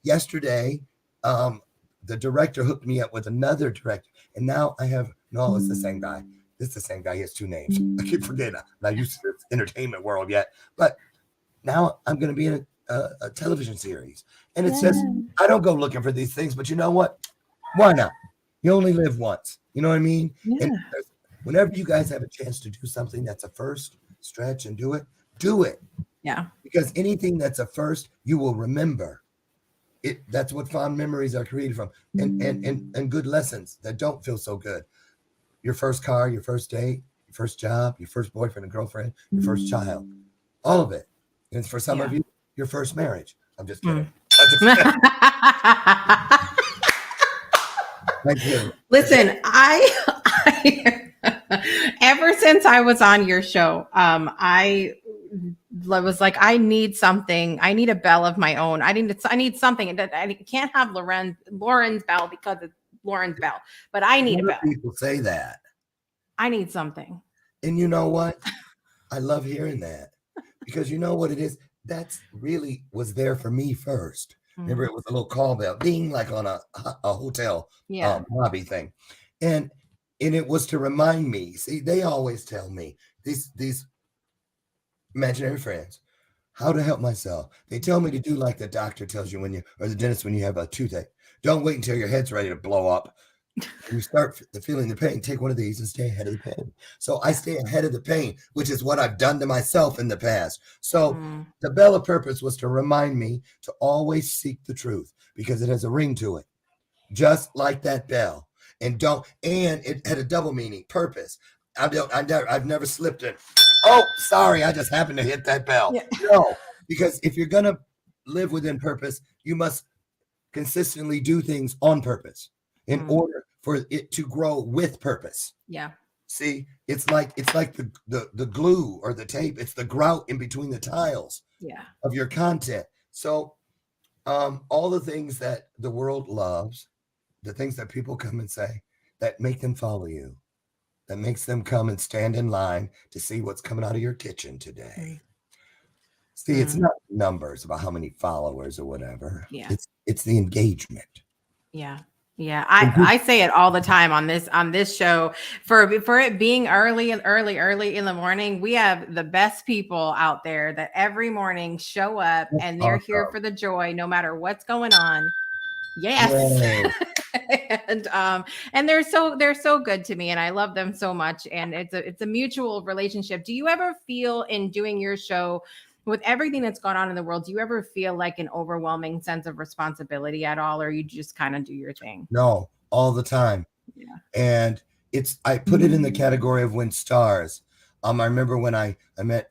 S2: Yesterday, the director hooked me up with another director. And now it's the same guy. It's the same guy. He has 2 names. I keep forgetting. I'm not used to this entertainment world yet. But now I'm going to be in a television series. And it's just, I don't go looking for these things, but you know what? Why not? You only live once. You know what I mean? And whenever you guys have a chance to do something that's a first, stretch and do it. Do it.
S1: Yeah.
S2: Because anything that's a first, you will remember. That's what fond memories are created from. And good lessons that don't feel so good. Your first car, your first date, your first job, your first boyfriend and girlfriend, your first child. All of it. And for some of you, your first marriage. I'm just kidding. Thank you.
S1: Listen, I ever since I was on your show, I was like, I need something. I need a bell of my own. I need something. And I can't have Loren's bell because it's Loren's bell, but I need a bell.
S2: People say that.
S1: I need something.
S2: And you know what? I love hearing that, because you know what it is? That's really was there for me first. Remember, it was a little call bell, ding, like on a hotel lobby thing. And it was to remind me. See, they always tell me these imaginary friends. How to help myself. They tell me to do like the doctor tells you or the dentist when you have a toothache. Don't wait until your head's ready to blow up. When you start feeling the pain, take one of these and stay ahead of the pain. So I stay ahead of the pain, which is what I've done to myself in the past. So the bell of purpose was to remind me to always seek the truth because it has a ring to it, just like that bell. And it had a double meaning, purpose. I've never slipped it. Oh, sorry, I just happened to hit that bell. Yeah. No, because if you're going to live within purpose, you must consistently do things on purpose in order for it to grow with purpose.
S1: Yeah.
S2: See, it's like the glue or the tape. It's the grout in between the tiles of your content. So all the things that the world loves, the things that people come and say that make them follow you, that makes them come and stand in line to see what's coming out of your kitchen today. See, it's not numbers about how many followers or whatever.
S1: Yeah.
S2: It's the engagement.
S1: Yeah. Yeah. I say it all the time on this show for it being early in the morning. We have the best people out there that every morning show up and they're here for the joy, no matter what's going on. Yes. And they're so good to me and I love them so much. And it's a mutual relationship. Do you ever feel in doing your show with everything that's gone on in the world, do you ever feel like an overwhelming sense of responsibility at all, or you just kind of do your thing?
S2: No, all the time.
S1: Yeah.
S2: And I put it in the category of when stars. I remember when I met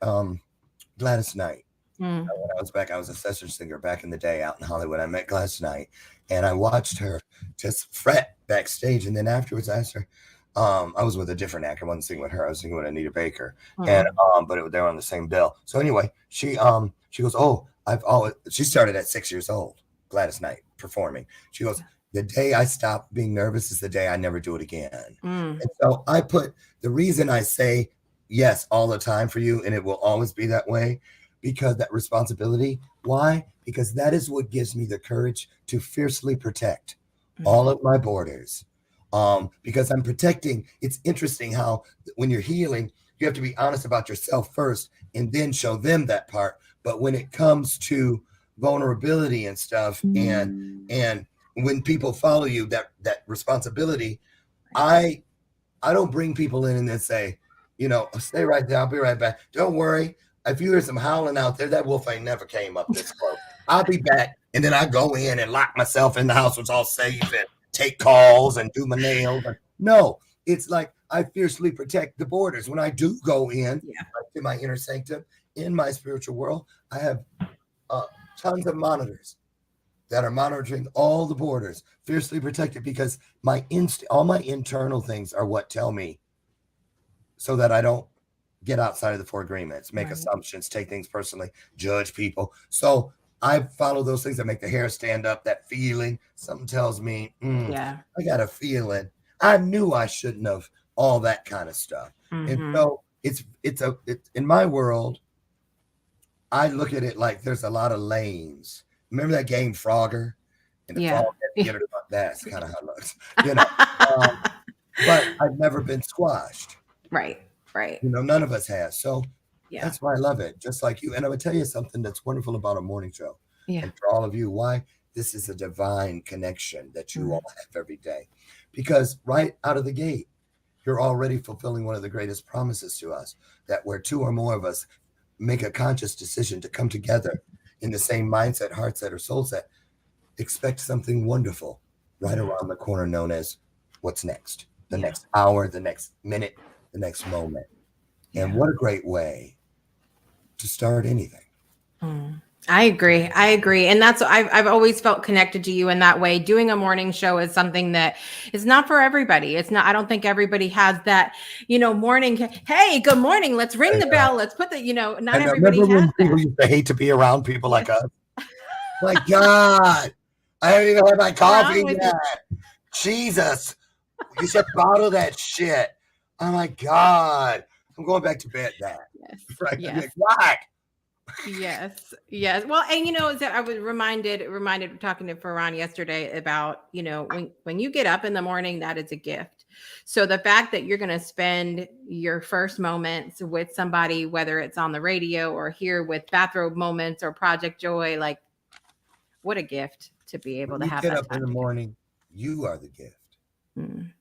S2: Gladys Knight. When I was back, I was a session singer back in the day out in Hollywood. I met Gladys Knight and I watched her just fret backstage. And then afterwards I asked her, I was with a different actor. I wasn't singing with her. I was singing with Anita Baker. And but they were on the same bill. So anyway, she goes, oh, she started at 6 years old, Gladys Knight, performing. She goes, the day I stop being nervous is the day I never do it again. And so I put the reason I say yes all the time for you, and it will always be that way, because that responsibility. Why? Because that is what gives me the courage to fiercely protect all of my borders. Because I'm protecting. It's interesting how when you're healing, you have to be honest about yourself first and then show them that part. But when it comes to vulnerability and stuff, and when people follow you, that responsibility, I don't bring people in and then say, stay right there. I'll be right back. Don't worry. If you hear some howling out there, that wolf ain't never came up this close. I'll be back. And then I go in and lock myself in the house, which all safe, and take calls and do my nails. No, it's like I fiercely protect the borders. When I do go in to my inner sanctum, in my spiritual world, I have tons of monitors that are monitoring all the borders, fiercely protected, because all my internal things are what tell me, so that I don't get outside of the four agreements, make assumptions, take things personally, judge people. So I follow those things that make the hair stand up, that feeling. Something tells me, I got a feeling. I knew I shouldn't have, all that kind of stuff. And so it's in my world, I look at it like there's a lot of lanes. Remember that game Frogger? And the frog had to get it up. That's kind of how it looks. But I've never been squashed.
S1: Right.
S2: None of us has. So that's why I love it. Just like you. And I'm going to tell you something that's wonderful about a morning show. And for all of you, why this is a divine connection that you all have every day. Because right out of the gate, you're already fulfilling one of the greatest promises to us, that where two or more of us make a conscious decision to come together in the same mindset, heart set, or soul set, expect something wonderful right around the corner, known as what's next, the next hour, the next minute, the next moment. And what a great way to start anything.
S1: I agree. And that's, I've always felt connected to you in that way. Doing a morning show is something that is not for everybody. It's not, I don't think everybody has that, morning. Hey, good morning. Let's ring the bell. Let's put the, not everybody has that.
S2: People used to hate to be around people like us. My God, I haven't even had my coffee yet. Jesus, you should bottle that shit. Oh my God, I'm going back to bed now.
S1: Yes.
S2: Right? Yes. Like, what?
S1: Yes. Yes. Well, and I was reminded talking to Farhan yesterday about, when you get up in the morning, that is a gift. So the fact that you're going to spend your first moments with somebody, whether it's on the radio or here with Bathrobe Moments or Project Joy, like, what a gift to be able
S2: When
S1: to
S2: you
S1: have
S2: get
S1: that
S2: up in
S1: time
S2: the
S1: together.
S2: morning, you are the gift.
S1: Mm.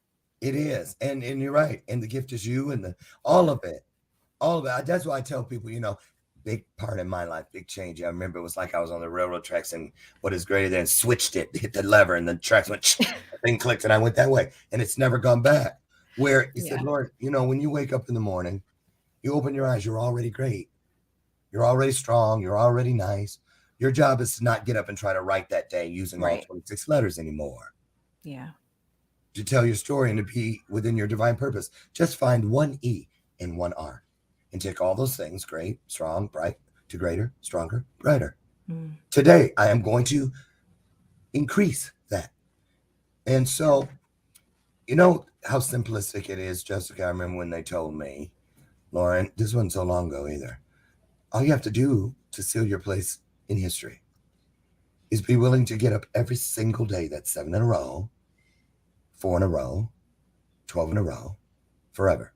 S2: It is. And you're right. And the gift is you and all of it. All of it. That's why I tell people, big part in my life, big change. I remember it was like I was on the railroad tracks and what is greater than switched it, hit the lever, and the tracks went, the thing clicked, and I went that way. And it's never gone back. Where he said, Lord, when you wake up in the morning, you open your eyes, you're already great. You're already strong. You're already nice. Your job is to not get up and try to write that day using all 26 letters anymore.
S1: Yeah.
S2: To tell your story and to be within your divine purpose. Just find one E and one R and take all those things, great, strong, bright, to greater, stronger, brighter. Mm. Today, I am going to increase that. And so, you know how simplistic it is, Jessica? I remember when they told me, Loren, this wasn't so long ago either. All you have to do to seal your place in history is be willing to get up every single day. That's 7 in a row, 4 in a row, 12 in a row, forever.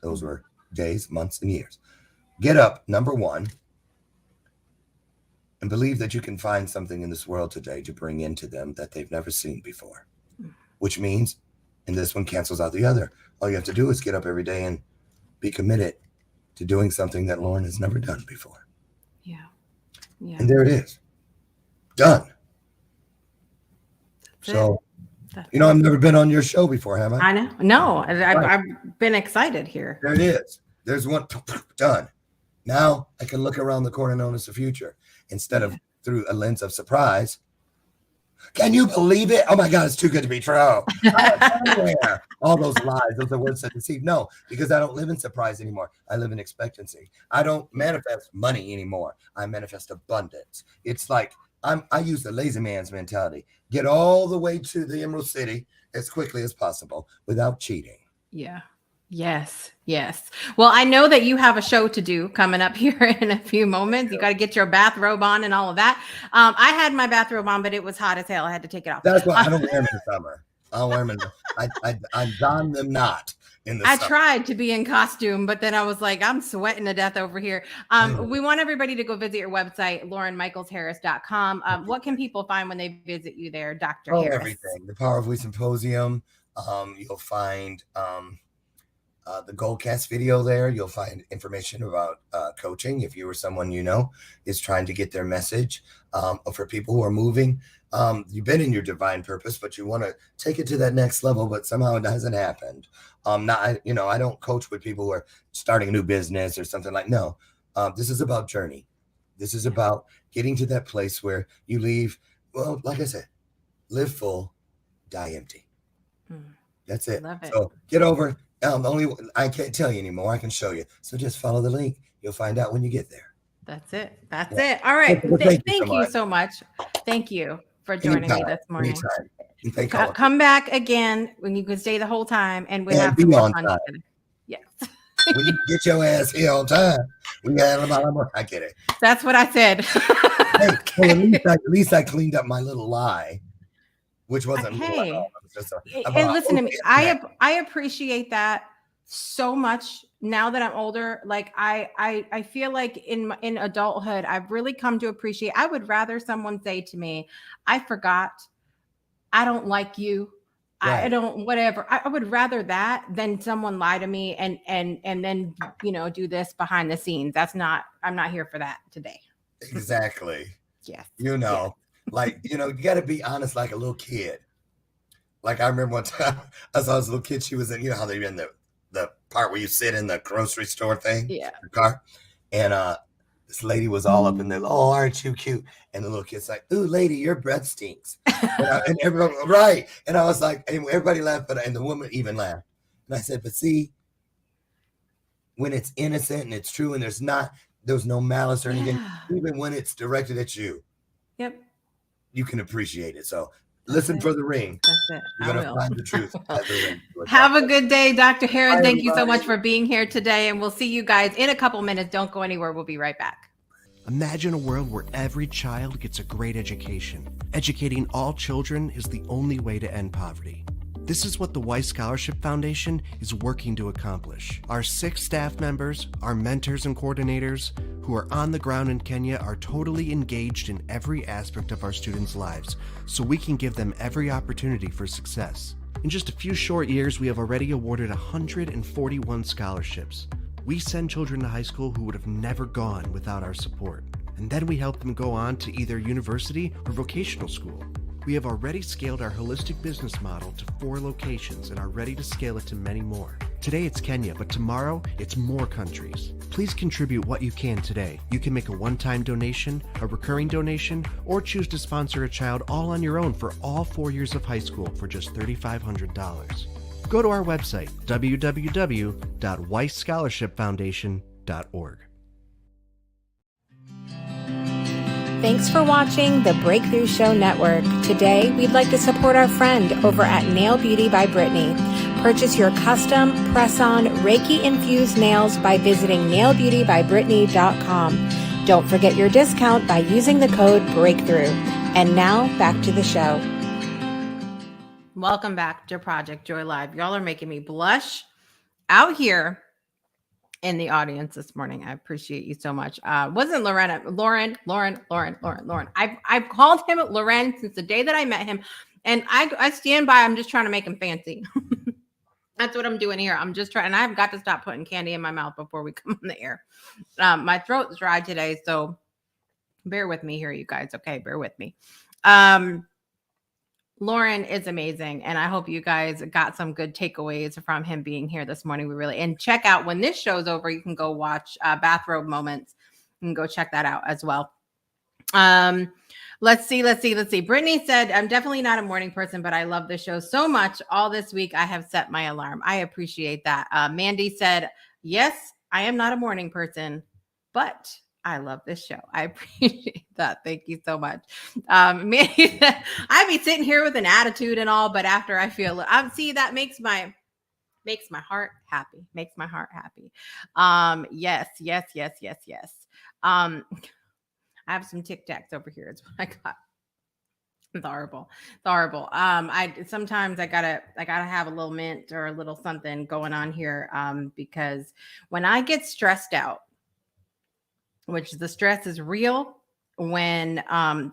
S2: Those were days, months, and years. Get up, number one, and believe that you can find something in this world today to bring into them that they've never seen before. Which means, and this one cancels out the other, all you have to do is get up every day and be committed to doing something that Loren has never done before.
S1: Yeah. Yeah.
S2: And there it is. Done. So, I've never been on your show before, have I?
S1: I know. No, I've been excited here.
S2: There it is. There's one done. Now I can look around the corner and notice the future instead of through a lens of surprise. Can you believe it? Oh my God, it's too good to be true. All those lies, those are words that deceive. No, because I don't live in surprise anymore. I live in expectancy. I don't manifest money anymore. I manifest abundance. It's like I use the lazy man's mentality. Get all the way to the Emerald City as quickly as possible without cheating.
S1: Yeah. Yes. Yes. Well, I know that you have a show to do coming up here in a few moments. You got to get your bathrobe on and all of that. I had my bathrobe on, but it was hot as hell. I had to take it off.
S2: That's why I don't wear them in the summer. I don't wear them I don them not in the summer.
S1: I tried to be in costume, but then I was like, I'm sweating to death over here. We want everybody to go visit your website, LorenMichaelsHarris.com. What can people find when they visit you there, Dr. Harris?
S2: Everything. The Power of We Symposium. You'll find the Goldcast video there. You'll find information about coaching if you or someone is trying to get their message. For people who are moving, you've been in your divine purpose, but you want to take it to that next level, but somehow it hasn't happened. I don't coach with people who are starting a new business or something like. No, this is about journey. This is about getting to that place where you leave. Well, like I said, live full, die empty. That's it.
S1: Love it.
S2: So get over. I can't tell you anymore. I can show you. So just follow the link. You'll find out when you get there.
S1: That's it. That's it. All right. Thank you so much. Thank you for joining me this morning. Come back again when you can stay the whole time, and we'll have to be on time. Yes.
S2: When you get your ass here on time, we got about more. I get it.
S1: That's what I said.
S2: Well, at least I cleaned up my little lie. Which wasn't
S1: and listen to me. I appreciate that so much now that I'm older. Like I feel like in adulthood, I've really come to appreciate. I would rather someone say to me, "I forgot. I don't like you. Right. I don't whatever." I would rather that than someone lie to me and then do this behind the scenes. I'm not here for that today.
S2: Exactly.
S1: Yes.
S2: Yes. Like, you got to be honest like a little kid. Like, I remember one time I saw this little kid. She was in, how they're in the part where you sit in the grocery store thing.
S1: Yeah.
S2: The car. And this lady was all up in there. Oh, aren't you cute? And the little kid's like, ooh, lady, your breath stinks. and everybody, right. And I was like, and everybody laughed, and the woman even laughed. And I said, but see, when it's innocent and it's true and there's no malice or anything, even when it's directed at you.
S1: Yep.
S2: You can appreciate it. So listen for the ring.
S1: That's it.
S2: You're going to find the truth.
S1: Have a good day, Dr. Harris. Thank you so much for being here today. And we'll see you guys in a couple minutes. Don't go anywhere. We'll be right back.
S3: Imagine a world where every child gets a great education. Educating all children is the only way to end poverty. This is what the Weiss Scholarship Foundation is working to accomplish. Our 6 staff members, our mentors and coordinators, who are on the ground in Kenya, are totally engaged in every aspect of our students' lives, so we can give them every opportunity for success. In just a few short years, we have already awarded 141 scholarships. We send children to high school who would have never gone without our support. And then we help them go on to either university or vocational school. We have already scaled our holistic business model to 4 locations and are ready to scale it to many more. Today it's Kenya, but tomorrow it's more countries. Please contribute what you can today. You can make a one-time donation, a recurring donation, or choose to sponsor a child all on your own for all 4 years of high school for just $3,500. Go to our website, www.weissscholarshipfoundation.org.
S1: Thanks for watching the Breakthrough Show Network. Today, we'd like to support our friend over at Nail Beauty by Brittany. Purchase your custom press-on Reiki-infused nails by visiting nailbeautybybrittany.com. Don't forget your discount by using the code BREAKTHROUGH. And now, back to the show. Welcome back to Project Joy Live. Y'all are making me blush out here in the audience this morning. I appreciate you so much. Wasn't Loren. I've called him Loren since the day that I met him, and I stand by. I'm just trying to make him fancy. That's what I'm doing here. I'm just trying, and I've got to stop putting candy in my mouth before we come on the air. My throat's dry today, so bear with me here, you guys. Okay, bear with me. Loren is amazing, and I hope you guys got some good takeaways from him being here this morning. And check out, when this show's over, you can go watch Bathrobe Moments and go check that out as well. Let's see. Brittany said, I'm definitely not a morning person, but I love the show so much. All this week, I have set my alarm. I appreciate that. Mandy said, yes, I am not a morning person, but I love this show. I appreciate that. Thank you so much. Mandy said, I be sitting here with an attitude and all, but after I feel see, that makes my heart happy. Makes my heart happy. Yes. I have some Tic Tacs over here. It's what I got. It's horrible. Sometimes I gotta have a little mint or a little something going on here. Because when I get stressed out, which the stress is real when I'm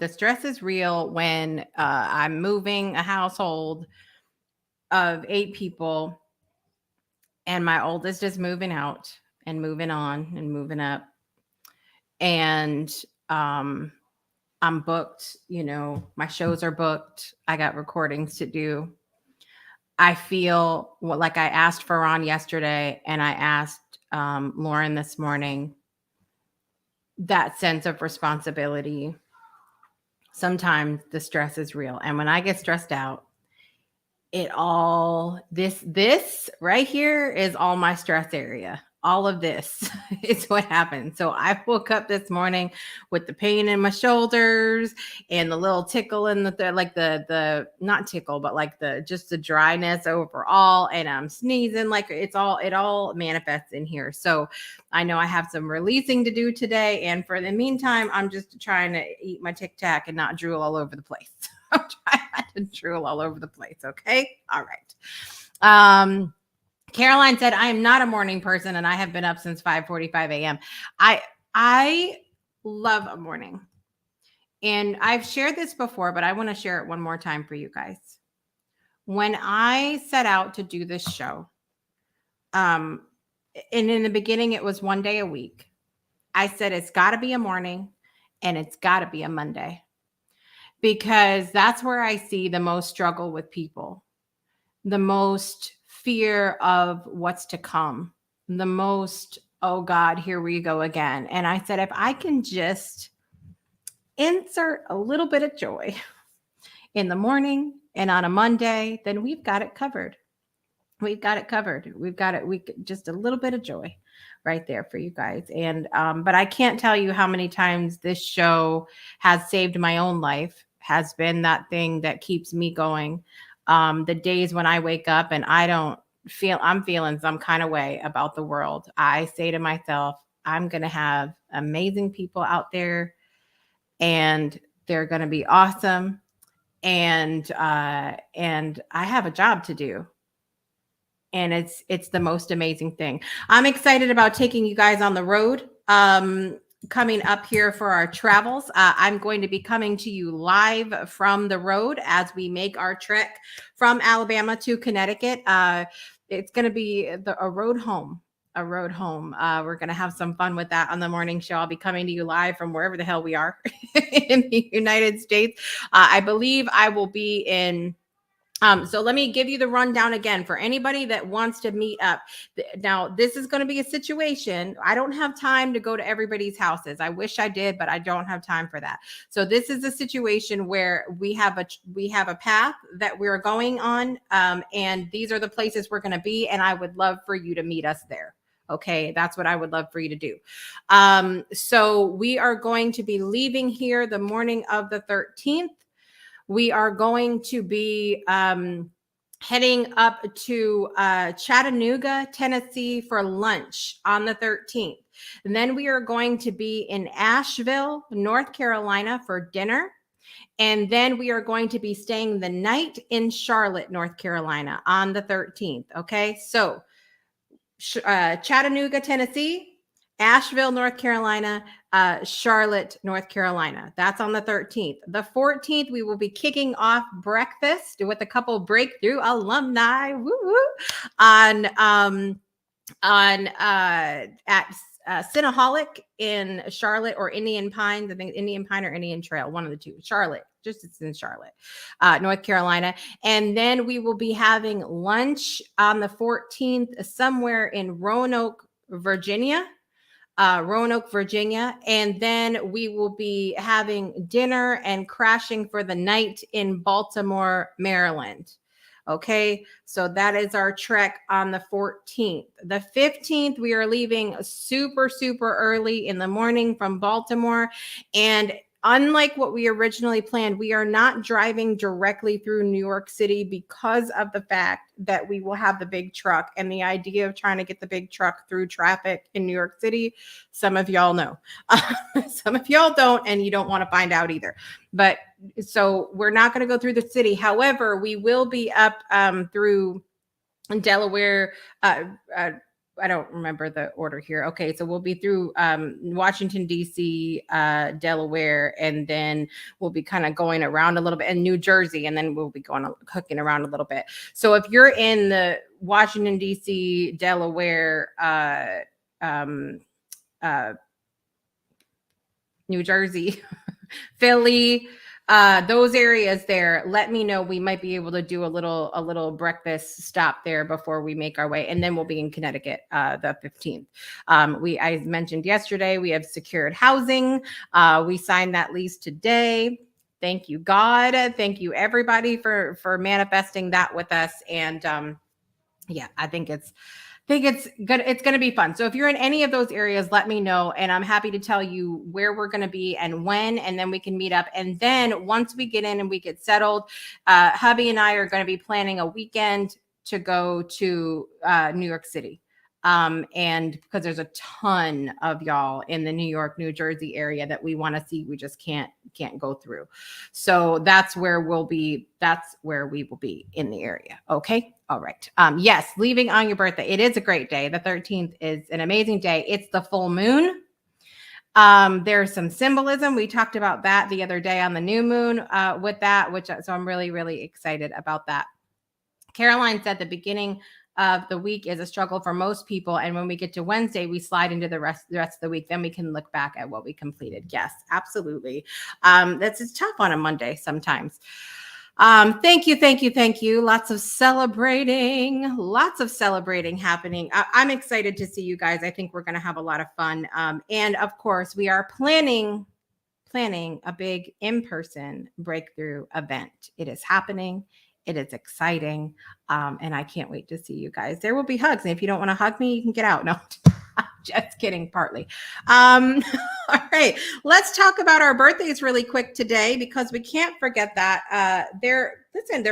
S1: moving a household of 8 people, and my oldest is moving out and moving on and moving up, and I'm booked, my shows are booked. I got recordings to do. I feel like I asked Farron yesterday, and I asked Loren this morning, that sense of responsibility. Sometimes the stress is real. And when I get stressed out, this right here is all my stress area. All of this is what happened. So I woke up this morning with the pain in my shoulders and the little tickle in the not tickle, but like just the dryness overall. And I'm sneezing, like it all manifests in here. So I know I have some releasing to do today. And for the meantime, I'm just trying to eat my Tic Tac and not drool all over the place. I'm trying not to drool all over the place. Okay. All right. Caroline said, I am not a morning person, and I have been up since 5:45 a.m. I love a morning. And I've shared this before, but I want to share it one more time for you guys. When I set out to do this show, and in the beginning, it was one day a week. I said, it's got to be a morning, and it's got to be a Monday, because that's where I see the most struggle with people, the most fear of what's to come, the most, oh God, here we go again. And I said, if I can just insert a little bit of joy in the morning and on a Monday, then we've got it covered. We've got just a little bit of joy right there for you guys. And, but I can't tell you how many times this show has saved my own life, has been that thing that keeps me going. The days when I wake up and I'm feeling some kind of way about the world, I say to myself, I'm going to have amazing people out there, and they're going to be awesome. And I have a job to do. And it's the most amazing thing. I'm excited about taking you guys on the road. Coming up here for our travels. I'm going to be coming to you live from the road as we make our trek from Alabama to Connecticut. It's going to be a road home. We're going to have some fun with that on the morning show. I'll be coming to you live from wherever the hell we are in the United States. I believe I will be in. So let me give you the rundown again for anybody that wants to meet up. Now, this is going to be a situation. I don't have time to go to everybody's houses. I wish I did, but I don't have time for that. So this is a situation where we have a path that we're going on, and these are the places we're going to be. And I would love for you to meet us there. Okay, that's what I would love for you to do. So we are going to be leaving here the morning of the 13th. We are going to be heading up to Chattanooga, Tennessee for lunch on the 13th. And then we are going to be in Asheville, North Carolina for dinner. And then we are going to be staying the night in Charlotte, North Carolina on the 13th. Okay, so Chattanooga, Tennessee, Asheville, North Carolina, Charlotte, North Carolina. That's on the 13th. The 14th, we will be kicking off breakfast with a couple breakthrough alumni at Cinnaholic in Charlotte, or Indian Pines. I think Indian Pine or Indian Trail, one of the two. Charlotte, it's in Charlotte, North Carolina. And then we will be having lunch on the 14th somewhere in Roanoke, Virginia. And then we will be having dinner and crashing for the night in Baltimore, Maryland. Okay, so that is our trek on the 14th. The 15th, we are leaving super, super early in the morning from Baltimore. And unlike what we originally planned, we are not driving directly through New York City because of the fact that we will have the big truck, and the idea of trying to get the big truck through traffic in New York City. Some of y'all know, some of y'all don't, and you don't want to find out either. But so we're not going to go through the city. However, we will be up through Delaware, I don't remember the order here. Okay, so we'll be through Washington, D.C., Delaware, and then we'll be kind of going around a little bit, and New Jersey, and then we'll be hooking around a little bit. So if you're in the Washington, D.C., Delaware, New Jersey, Philly, those areas there, let me know. We might be able to do a little breakfast stop there before we make our way, and then we'll be in Connecticut the 15th. I mentioned yesterday we have secured housing. We signed that lease today. Thank you, God. Thank you, everybody, for manifesting that with us. And yeah, I think it's good. It's going to be fun. So if you're in any of those areas, let me know. And I'm happy to tell you where we're going to be and when, and then we can meet up. And then once we get in and we get settled, hubby and I are going to be planning a weekend to go to New York City. And because there's a ton of y'all in the New York, New Jersey area that we want to see, we just can't go through. So that's where we'll be. That's where we will be in the area. Okay. All right. Yes. Leaving on your birthday. It is a great day. The 13th is an amazing day. It's the full moon. There's some symbolism. We talked about that the other day on the new moon, with that, so I'm really, really excited about that. Caroline said the beginning of the week is a struggle for most people, and when we get to Wednesday, we slide into the rest of the week. Then we can look back at what we completed. Yes, absolutely. It's tough on a Monday sometimes. Thank you. Lots of celebrating happening. I'm excited to see you guys. I think we're going to have a lot of fun. And of course, we are planning a big in-person breakthrough event. It is happening. It is exciting. And I can't wait to see you guys. There will be hugs. And if you don't want to hug me, you can get out. No, Just kidding, partly. All right, let's talk about our birthdays really quick today because we can't forget that. There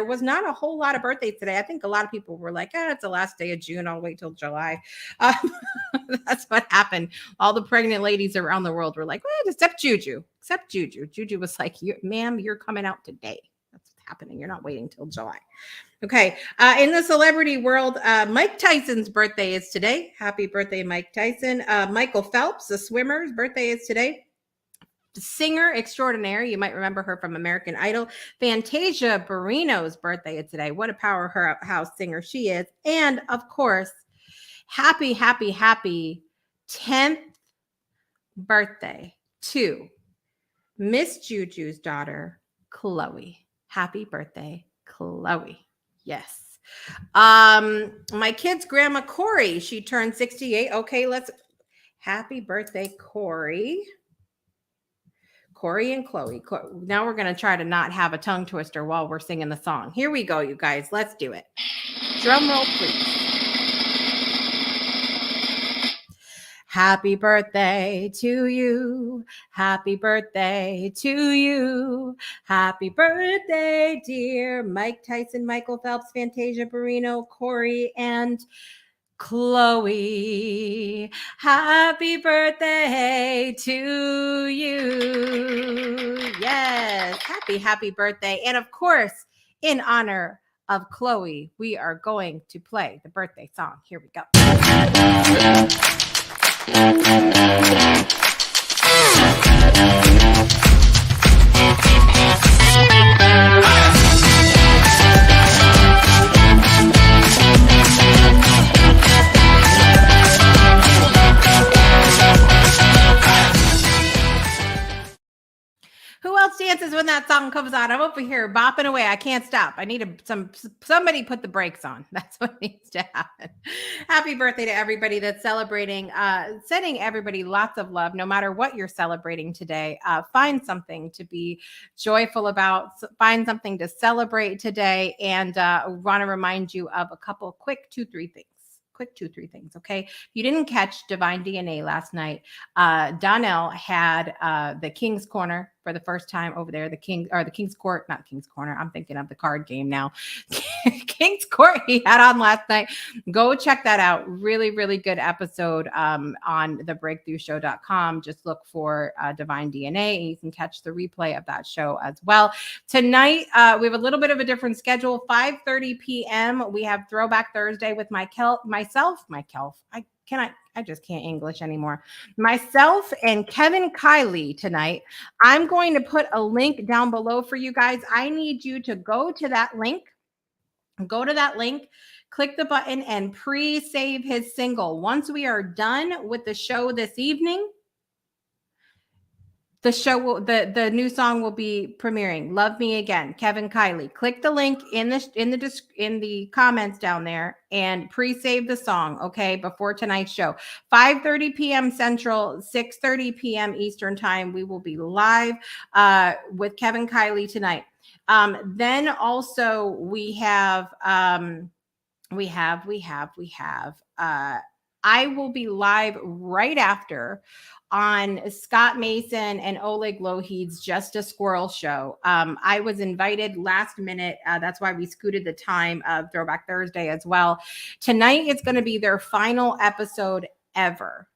S1: was not a whole lot of birthdays today. I think a lot of people were like, it's the last day of June. I'll wait till July. That's what happened. All the pregnant ladies around the world were like, well, except Juju. Juju was like, ma'am, you're coming out today. That's what's happening. You're not waiting till July. Okay. In the celebrity world, Mike Tyson's birthday is today. Happy birthday, Mike Tyson. Michael Phelps, the swimmer's birthday is today. Singer extraordinaire. You might remember her from American Idol. Fantasia Barrino's birthday is today. What a powerhouse singer she is. And of course, happy 10th birthday to Miss Juju's daughter, Chloe. Happy birthday, Chloe. Yes. My kid's grandma, Corey, she turned 68. Okay, happy birthday, Corey. Corey and Chloe. Now we're going to try to not have a tongue twister while we're singing the song. Here we go, you guys. Let's do it. Drum roll, please. Happy birthday to you. Happy birthday to you. Happy birthday, dear Mike Tyson, Michael Phelps, Fantasia Barrino, Corey, and Chloe. Happy birthday to you. Yes. Happy birthday. And of course, in honor of Chloe, we are going to play the birthday song. Here we go. Who else dances when that song comes on? I'm over here bopping away. I can't stop. I need somebody put the brakes on. That's what needs to happen. Happy birthday to everybody that's celebrating. Sending everybody lots of love, no matter what you're celebrating today. Find something to be joyful about. Find something to celebrate today. And want to remind you of a couple quick 2-3 things. Okay. If you didn't catch Divine DNA last night, Donnell had the King's Corner for the first time over there. The King's Court, not King's Corner. I'm thinking of the card game now. King's Court he had on last night. Go check that out. Really, really good episode on thebreakthroughshow.com. Just look for Divine DNA and you can catch the replay of that show as well. Tonight, we have a little bit of a different schedule. 5:30 p.m. We have Throwback Thursday with myself. I just can't English anymore. Myself and Kevin Kiley tonight. I'm going to put a link down below for you guys. I need you to go to that link. Click the button and pre-save his single. Once we are done with the show this evening, the new song will be premiering. Love Me Again, Kevin Kiley. Click the link in the comments down there and pre-save the song, okay, before tonight's show. 5:30 p.m. Central, 6:30 p.m. Eastern time. We will be live with Kevin Kiley tonight. Then also we have I will be live right after on Scott Mason and Oleg Lohid's Just a Squirrel show. I was invited last minute. That's why we scooted the time of Throwback Thursday as well. Tonight, it's going to be their final episode ever.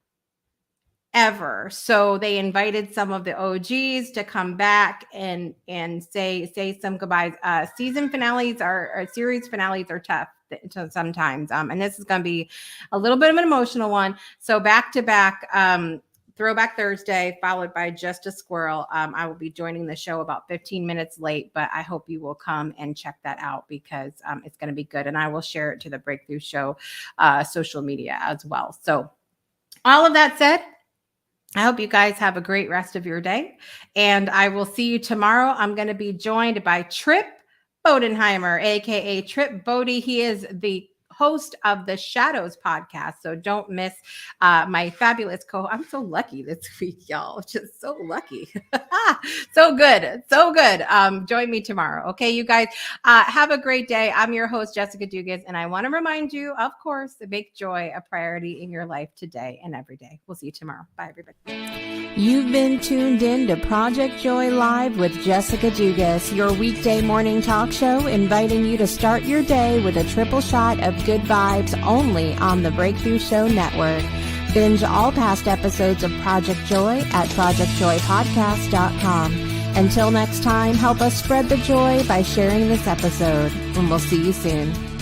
S1: So they invited some of the OGs to come back and say some goodbyes. Series finales are tough sometimes. And this is going to be a little bit of an emotional one. So back to back, Throwback Thursday, followed by Just a Squirrel. I will be joining the show about 15 minutes late, but I hope you will come and check that out because it's going to be good. And I will share it to the Breakthrough Show social media as well. So all of that said, I hope you guys have a great rest of your day. And I will see you tomorrow. I'm going to be joined by Trip Bodenheimer, a.k.a. Trip Bodie. He is the host of the Shadows podcast. So don't miss my fabulous I'm so lucky this week, y'all. Just so lucky. So good. So good. Join me tomorrow. Okay, you guys, have a great day. I'm your host, Jessica Dugas, and I want to remind you, of course, to make joy a priority in your life today and every day. We'll see you tomorrow. Bye, everybody.
S4: You've been tuned in to Project Joy Live with Jessica Dugas, your weekday morning talk show, inviting you to start your day with a triple shot of good vibes only on the Breakthrough Show Network. Binge all past episodes of Project Joy at projectjoypodcast.com. Until next time, help us spread the joy by sharing this episode, and we'll see you soon.